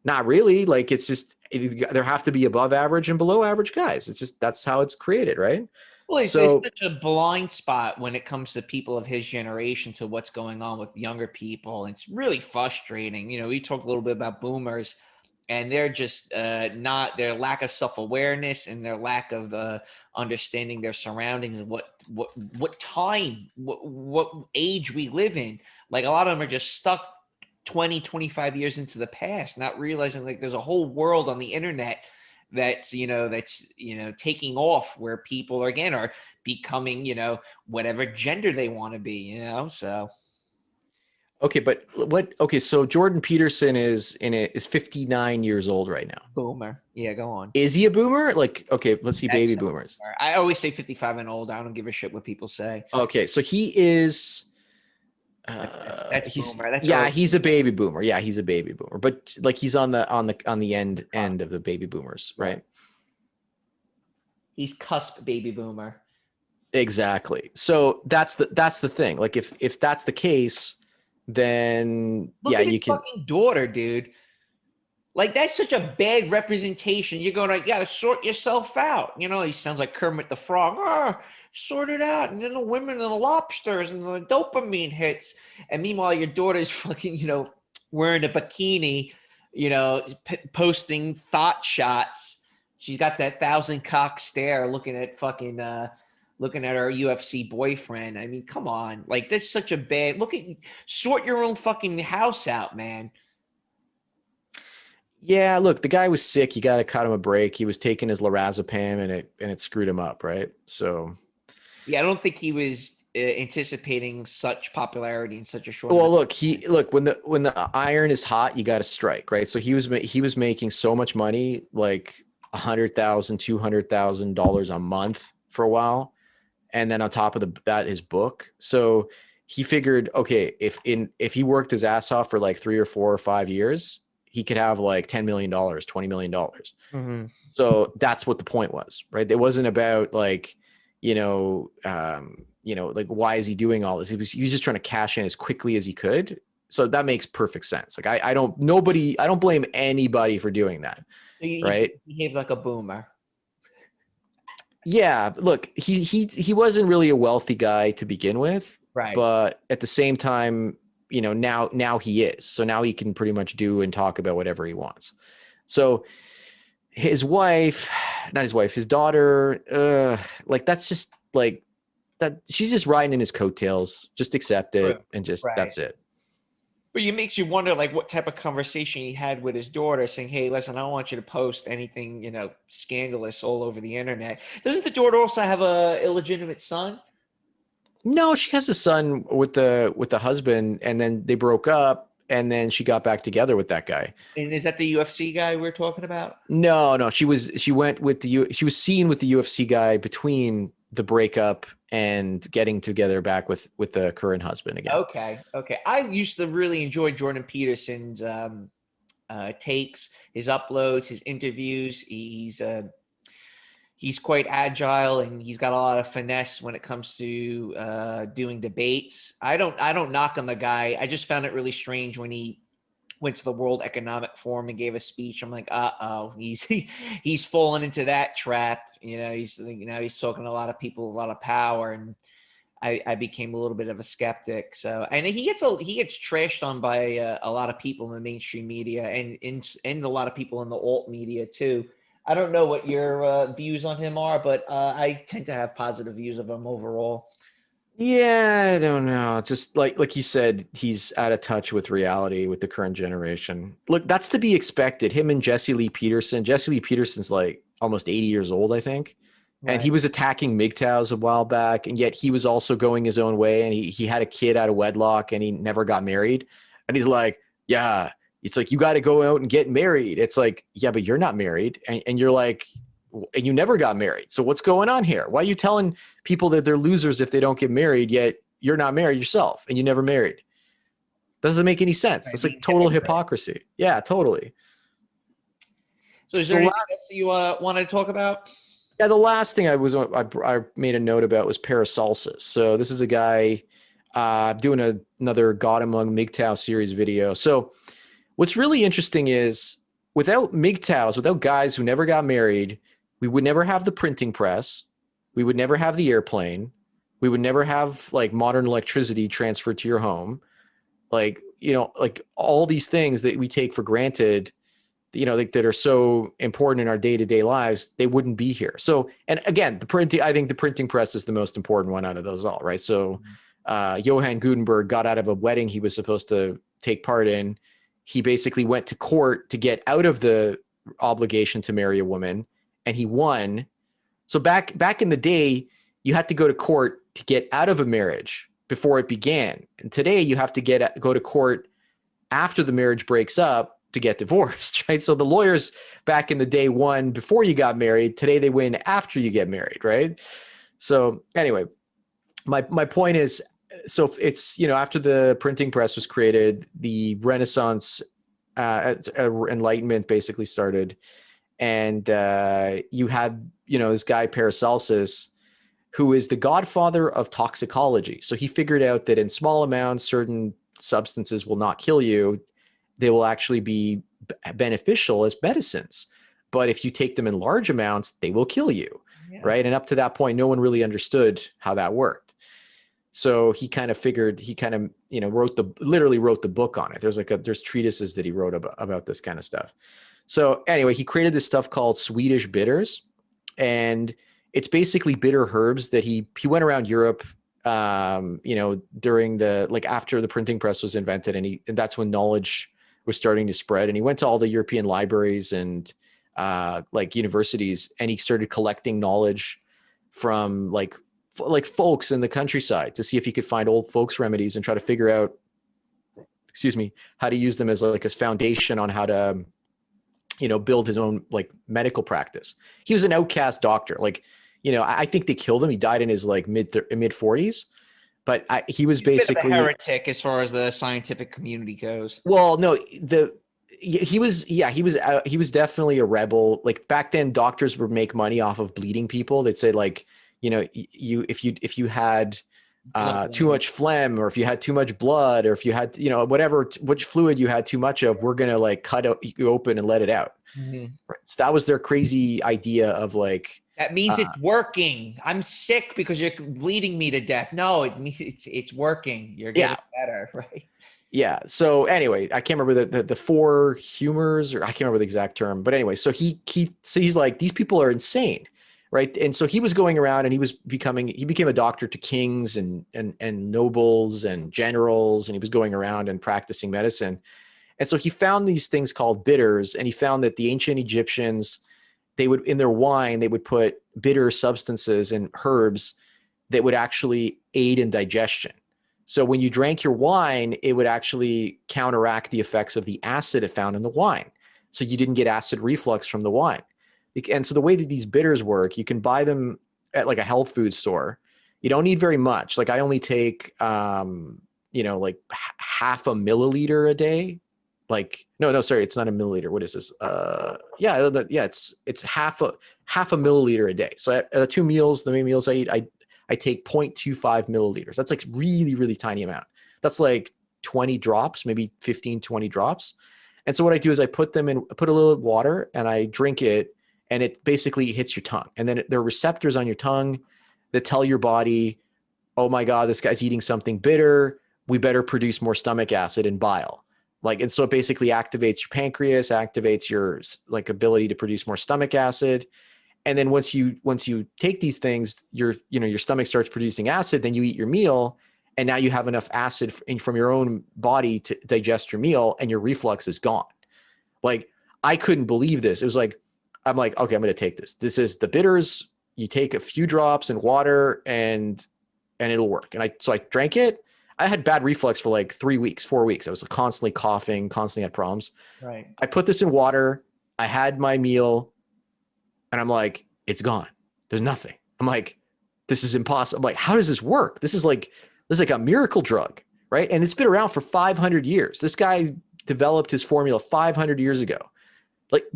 Speaker 2: Not really. Like it's just there have to be above average and below average guys. It's just that's how it's created, right?
Speaker 3: Well, it's
Speaker 2: So
Speaker 3: such a blind spot when it comes to people of his generation to what's going on with younger people. It's really frustrating. You know, we talk a little bit about boomers, and they're just not, their lack of self-awareness and their lack of understanding their surroundings and what time, what age we live in. Like a lot of them are just stuck 20, 25 years into the past, not realizing like there's a whole world on the internet that's taking off, where people again are becoming, you know, whatever gender they want to be, you know. So
Speaker 2: Okay, but what? Okay, so Jordan Peterson is 59 years old right now.
Speaker 3: Boomer. Yeah, go on.
Speaker 2: Is he a boomer? Like, okay, let's see, baby
Speaker 3: Excellent.
Speaker 2: boomers.
Speaker 3: I always say 55 and old. I don't give a shit what people say.
Speaker 2: Okay, so he is.
Speaker 3: That's
Speaker 2: He's
Speaker 3: boomer. That's
Speaker 2: yeah,
Speaker 3: early.
Speaker 2: he's a baby boomer. Yeah, he's a baby boomer, but like he's on the end of the baby boomers, right?
Speaker 3: He's cusp baby boomer.
Speaker 2: Exactly. So that's the thing. Like if that's the case, then
Speaker 3: Look
Speaker 2: yeah,
Speaker 3: at
Speaker 2: you
Speaker 3: his
Speaker 2: can.
Speaker 3: fucking daughter, dude. Like, that's such a bad representation. You're going to, gotta sort yourself out. You know, he sounds like Kermit the Frog. Oh, sort it out. And then the women and the lobsters and the dopamine hits. And meanwhile, your daughter's fucking, wearing a bikini, posting thought shots. She's got that 1,000 cock stare looking at her UFC boyfriend. I mean, come on. Like, that's such a bad, sort your own fucking house out, man.
Speaker 2: Yeah, look, the guy was sick. You got to cut him a break. He was taking his lorazepam, and it screwed him up, right? So,
Speaker 3: yeah, I don't think he was anticipating such popularity in such a short.
Speaker 2: well, look when the iron is hot, you got to strike, right? So he was making so much money, like $100,000, $200,000 a month for a while, and then on top of that, his book. So he figured, okay, if he worked his ass off for like 3 or 4 or 5 years, he could have like $10 million, $20 million.
Speaker 3: Mm-hmm.
Speaker 2: So that's what the point was, right? It wasn't about like, like why is he doing all this? He was just trying to cash in as quickly as he could. So that makes perfect sense. Like I don't blame anybody for doing that, right?
Speaker 3: He behaved like a boomer.
Speaker 2: Yeah, look, he wasn't really a wealthy guy to begin with,
Speaker 3: Right.
Speaker 2: But at the same time, now he is. So now he can pretty much do and talk about whatever he wants. So his daughter, like that's just like that. She's just riding in his coattails. Just accept it and just that's it.
Speaker 3: But it makes you wonder, like, what type of conversation he had with his daughter, saying, "Hey, listen, I don't want you to post anything, scandalous all over the internet." Doesn't the daughter also have a illegitimate son?
Speaker 2: No, she has a son with the husband, and then they broke up, and then she got back together with that guy.
Speaker 3: And is that the UFC guy we're talking about?
Speaker 2: No, she was seen with the UFC guy between the breakup and getting together back with the current husband again.
Speaker 3: Okay. I used to really enjoy Jordan Peterson's takes, his uploads, his interviews. He's quite agile, and he's got a lot of finesse when it comes to doing debates. I don't knock on the guy. I just found it really strange when he went to the World Economic Forum and gave a speech. I'm like, he's fallen into that trap. He's talking to a lot of people, a lot of power, and I became a little bit of a skeptic. So, and he gets trashed on by a lot of people in the mainstream media and a lot of people in the alt media too. I don't know what your views on him are, but I tend to have positive views of him overall.
Speaker 2: Yeah, I don't know. It's just like you said, he's out of touch with reality with the current generation. Look, that's to be expected. Him and Jesse Lee Peterson. Jesse Lee Peterson's like almost 80 years old, I think. Right. And he was attacking MGTOWs a while back, and yet he was also going his own way, and he had a kid out of wedlock, and he never got married. And he's like, yeah, it's like, you got to go out and get married. It's like, yeah, but you're not married. And you're like, and you never got married. So what's going on here? Why are you telling people that they're losers if they don't get married, yet you're not married yourself and you never married? Doesn't make any sense. That's like total hypocrisy. Yeah, totally.
Speaker 3: So is there anything else you want to talk about?
Speaker 2: Yeah, the last thing I made a note about was Paracelsus. So this is a guy doing another God Among MGTOW series video. So what's really interesting is without MGTOWs, without guys who never got married, we would never have the printing press. We would never have the airplane. We would never have like modern electricity transferred to your home. Like all these things that we take for granted, that are so important in our day-to-day lives, they wouldn't be here. So, and again, I think the printing press is the most important one out of those all, right? So Johann Gutenberg got out of a wedding he was supposed to take part in. He basically went to court to get out of the obligation to marry a woman, and he won. So back in the day, you had to go to court to get out of a marriage. before it began. And today you have to go to court after the marriage breaks up to get divorced, right? So the lawyers back in the day won before you got married. Today they win after you get married, right? So anyway, my point is, so it's, after the printing press was created, the Renaissance, Enlightenment basically started. And you had, this guy Paracelsus, who is the godfather of toxicology. So he figured out that in small amounts, certain substances will not kill you. They will actually be beneficial as medicines. But if you take them in large amounts, they will kill you, right? And up to that point, no one really understood how that worked. So he kind of literally wrote the book on it. There's treatises that he wrote about this kind of stuff. So anyway, he created this stuff called Swedish bitters, and it's basically bitter herbs that he went around Europe, during after the printing press was invented, and that's when knowledge was starting to spread. And he went to all the European libraries and universities, and he started collecting knowledge from like folks in the countryside to see if he could find old folks remedies and try to figure out, how to use them as a foundation on how to, build his own medical practice. He was an outcast doctor. I think they killed him. He died in his mid 40s, but he was basically
Speaker 3: a heretic as far as the scientific community goes.
Speaker 2: Well, no, he was definitely a rebel. Back then, doctors would make money off of bleeding people. They'd say if you had too much phlegm, or if you had too much blood, or if you had which fluid you had too much of, we're gonna cut you open and let it out.
Speaker 3: Mm-hmm.
Speaker 2: Right. So that was their crazy idea of
Speaker 3: that means it's working. I'm sick because you're bleeding me to death. No, it means it's working. You're getting better, right?
Speaker 2: Yeah. So anyway, I can't remember the four humors, or I can't remember the exact term, but anyway, so he's like, these people are insane. Right. And so he was going around, and he became a doctor to kings and nobles and generals. And he was going around and practicing medicine. And so he found these things called bitters, and he found that the ancient Egyptians, in their wine, they would put bitter substances and herbs that would actually aid in digestion. So when you drank your wine, it would actually counteract the effects of the acid it found in the wine. So you didn't get acid reflux from the wine. And so the way that these bitters work, you can buy them at a health food store. You don't need very much. I only take, half a milliliter a day. No, sorry, it's not a milliliter. What is this? It's half a milliliter a day. So at the two meals, the main meals I eat, I take 0.25 milliliters. That's really, really tiny amount. That's 20 drops, maybe 15, 20 drops. And so what I do is I put a little water, and I drink it, and it basically hits your tongue. And then there are receptors on your tongue that tell your body, oh my God, this guy's eating something bitter. We better produce more stomach acid and bile. And so it basically activates your pancreas, activates your ability to produce more stomach acid. And then once you take these things, your stomach starts producing acid, then you eat your meal, and now you have enough acid from your own body to digest your meal, and your reflux is gone. I couldn't believe this. It was I'm like, okay, I'm going to take this. This is the bitters. You take a few drops in water, and it'll work. And so I drank it. I had bad reflux for 3 weeks, 4 weeks. I was constantly coughing, constantly had problems.
Speaker 3: Right.
Speaker 2: I put this in water. I had my meal, and I'm like, it's gone. There's nothing. I'm like, this is impossible. I'm like, how does this work? This is like a miracle drug, right? And it's been around for 500 years. This guy developed his formula 500 years ago.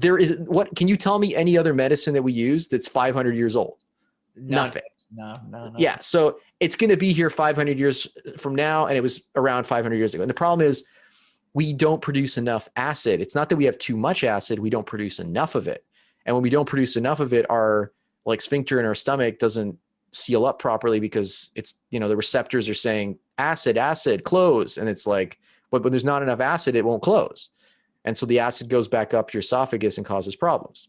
Speaker 2: Can you tell me any other medicine that we use that's 500 years old? Nothing.
Speaker 3: No.
Speaker 2: Yeah. So it's going to be here 500 years from now. And it was around 500 years ago. And the problem is we don't produce enough acid. It's not that we have too much acid. We don't produce enough of it. And when we don't produce enough of it, our sphincter in our stomach doesn't seal up properly, because it's, the receptors are saying acid, close. And it's but when there's not enough acid, it won't close. And so the acid goes back up your esophagus and causes problems.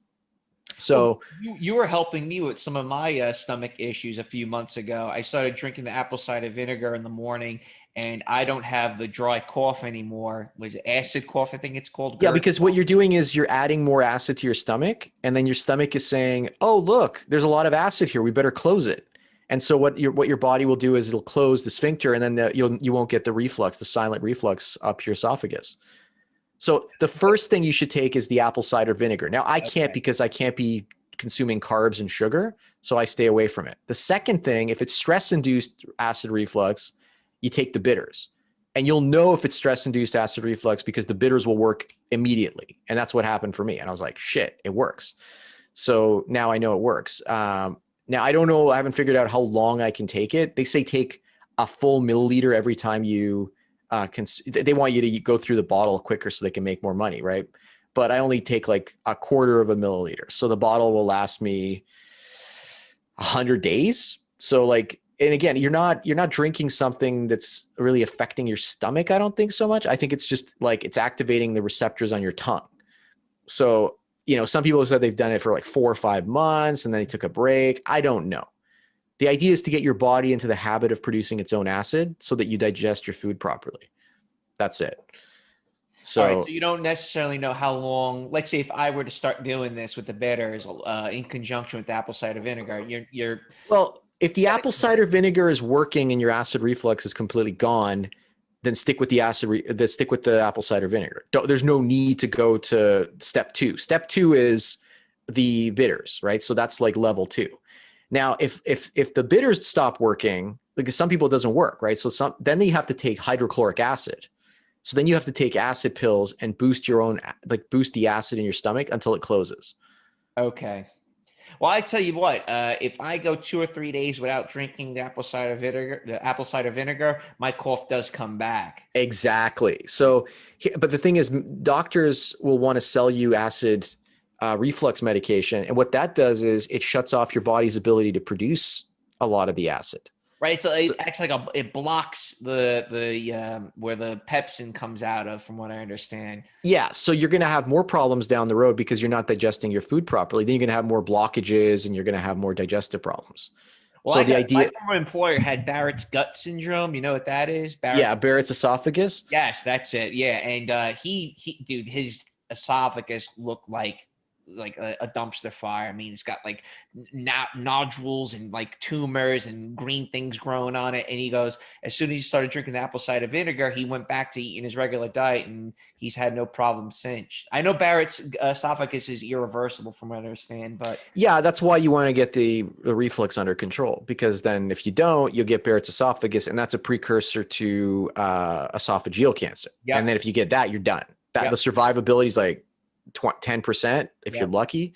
Speaker 2: So
Speaker 3: you were helping me with some of my stomach issues a few months ago. I started drinking the apple cider vinegar in the morning, and I don't have the dry cough anymore. Was it acid cough? I think it's called.
Speaker 2: Yeah, because what you're doing is you're adding more acid to your stomach, and then your stomach is saying, oh, look, there's a lot of acid here. We better close it. And so what your body will do is it'll close the sphincter, and then you won't get the reflux, the silent reflux up your esophagus. So the first thing you should take is the apple cider vinegar. Now I can't, because I can't be consuming carbs and sugar, so I stay away from it. The second thing, if it's stress-induced acid reflux, you take the bitters. And you'll know if it's stress-induced acid reflux because the bitters will work immediately. And that's what happened for me. And I was like, shit, it works. So now I know it works. Now I don't know, I haven't figured out how long I can take it. They say take a full milliliter every time you they want you to go through the bottle quicker so they can make more money, right? But I only take like a quarter of a milliliter. So the bottle will last me 100 days. So like, and again, you're not drinking something that's really affecting your stomach. I don't think so much. I think it's just like, it's activating the receptors on your tongue. So, you know, some people have said they've done it for like 4 or 5 months and then they took a break. I don't know. The idea is to get your body into the habit of producing its own acid so that you digest your food properly. That's it. So,
Speaker 3: all right, so you don't necessarily know how long. Let's say if I were to start doing this with the bitters in conjunction with the apple cider vinegar, you're
Speaker 2: well, if the apple cider vinegar is working and your acid reflux is completely gone, then stick with the stick with the apple cider vinegar. There's no need to go to step 2. Step 2 is the bitters, right? So that's like level 2. Now, if the bitters stop working, because some people it doesn't work, right? So then you have to take hydrochloric acid. So then you have to take acid pills and boost the acid in your stomach until it closes.
Speaker 3: okay. Well, I tell you what, if I go 2 or 3 days without drinking the apple cider vinegar, my cough does come back.
Speaker 2: Exactly. So, but the thing is, doctors will want to sell you acid reflux medication, and what that does is it shuts off your body's ability to produce a lot of the acid.
Speaker 3: Right, so it acts like it blocks the where the pepsin comes out of, from what I understand.
Speaker 2: Yeah, so you're going to have more problems down the road because you're not digesting your food properly. Then you're going to have more blockages and you're going to have more digestive problems.
Speaker 3: Well,
Speaker 2: So
Speaker 3: my former employer had Barrett's gut syndrome. You know what that is?
Speaker 2: Barrett's esophagus.
Speaker 3: Yes, that's it. Yeah, and he dude, his esophagus looked like a dumpster fire. I mean, it's got like nodules and like tumors and green things growing on it. And he goes, as soon as he started drinking the apple cider vinegar, he went back to eating his regular diet, and he's had no problem since. I know Barrett's esophagus is irreversible, from what I understand, but
Speaker 2: yeah, that's why you want to get the reflux under control, because then if you don't, you'll get Barrett's esophagus, and that's a precursor to esophageal cancer. Yep. And then if you get that, you're done. The survivability is like 10% if you're lucky,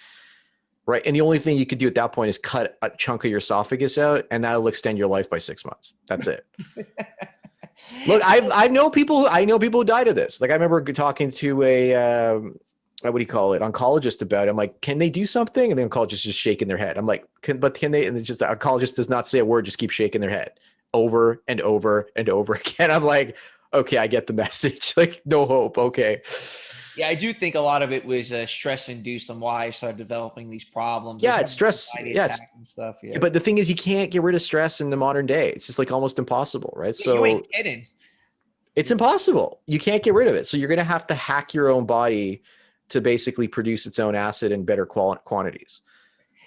Speaker 2: right? And the only thing you could do at that point is cut a chunk of your esophagus out, and that'll extend your life by 6 months. That's it. Look, I know people who died of this. Like I remember talking to a what do you call it, oncologist about it. I'm like, can they do something? And the oncologist is just shaking their head. I'm like, can they? And it's just the oncologist does not say a word, just keep shaking their head over and over and over again. I'm like, okay, I get the message. Like, no hope. Okay.
Speaker 3: Yeah, I do think a lot of it was stress induced on why I started developing these problems.
Speaker 2: Yeah, it's stress.
Speaker 3: Yeah, and stuff. Yeah.
Speaker 2: But the thing is, you can't get rid of stress in the modern day. It's just like almost impossible, right?
Speaker 3: Yeah,
Speaker 2: so
Speaker 3: you ain't kidding.
Speaker 2: It's impossible. You can't get rid of it. So you're going to have to hack your own body to basically produce its own acid in better quantities.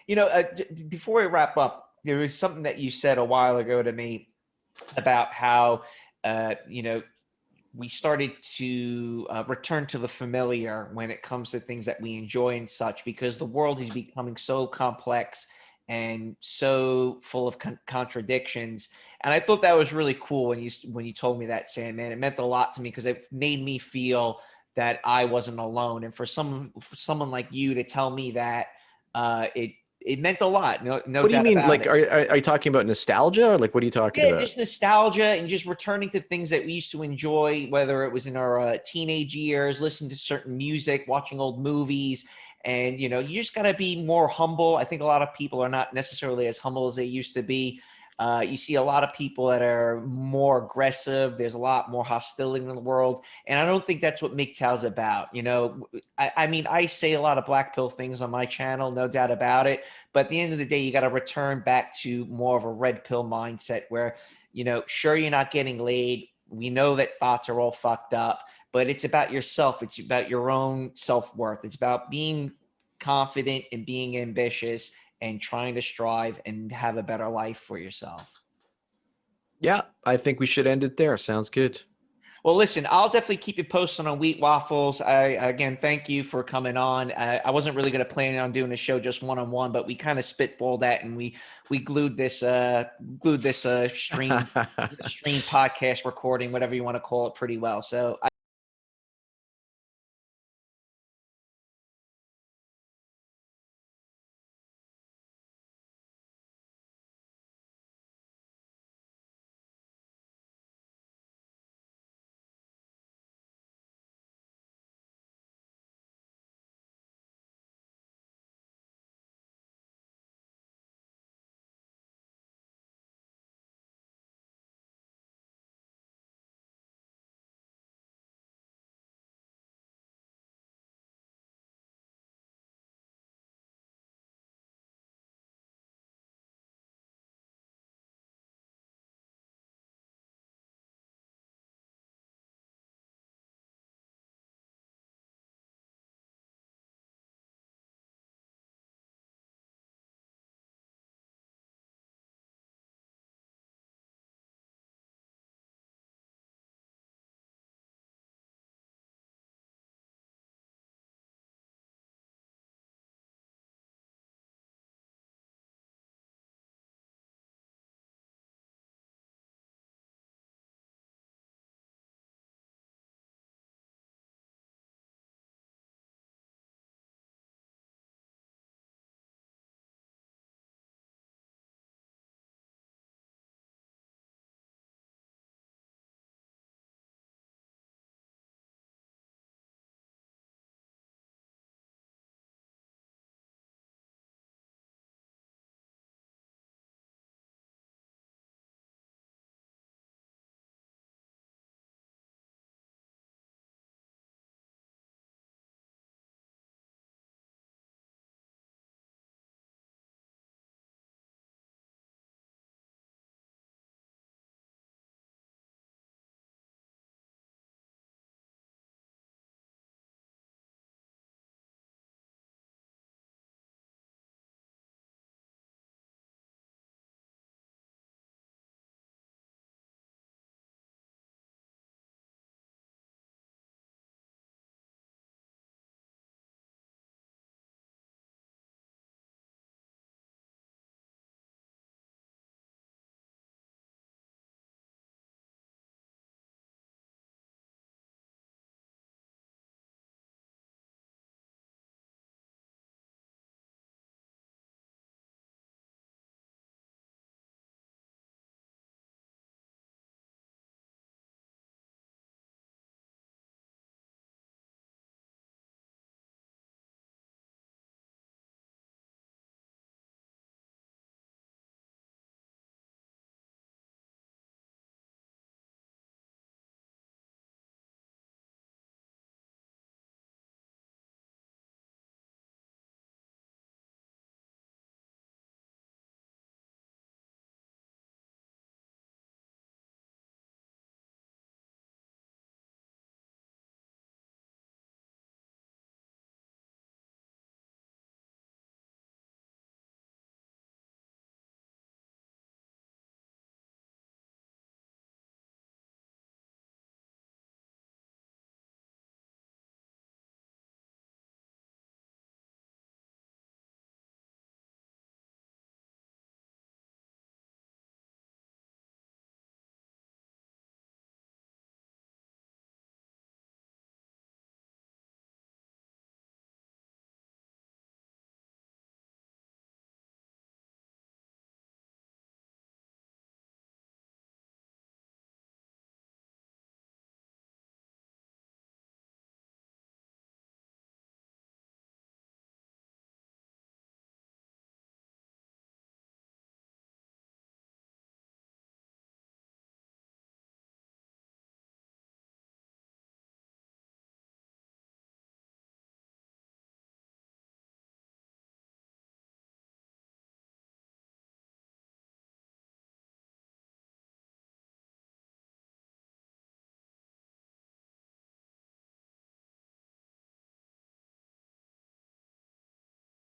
Speaker 3: You know, before we wrap up, there was something that you said a while ago to me about how, you know, we started to return to the familiar when it comes to things that we enjoy and such, because the world is becoming so complex and so full of contradictions. And I thought that was really cool when you told me that, Sandman. It meant a lot to me because it made me feel that I wasn't alone. And for someone like you to tell me that, it meant a lot. No,
Speaker 2: what do you mean? Like,
Speaker 3: are
Speaker 2: you talking about nostalgia, or like, what are you talking about?
Speaker 3: Yeah, just nostalgia and just returning to things that we used to enjoy, whether it was in our teenage years, listening to certain music, watching old movies. And, you know, you just got to be more humble. I think a lot of people are not necessarily as humble as they used to be. You see a lot of people that are more aggressive. There's a lot more hostility in the world. And I don't think that's what MGTOW's about. You know, I mean, I say a lot of black pill things on my channel, no doubt about it. But at the end of the day, you got to return back to more of a red pill mindset where, you know, sure, you're not getting laid. We know that thoughts are all fucked up, but it's about yourself. It's about your own self-worth. It's about being confident and being ambitious and trying to strive and have a better life for yourself.
Speaker 2: Yeah, I think we should end it there. Sounds good.
Speaker 3: Well, listen, I'll definitely keep you posted on Wheat Waffles. Again, thank you for coming on. I wasn't really going to plan on doing a show just one-on-one, but we kind of spitballed that, and we glued this stream podcast recording, whatever you want to call it, pretty well. So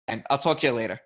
Speaker 3: and I'll talk to you later.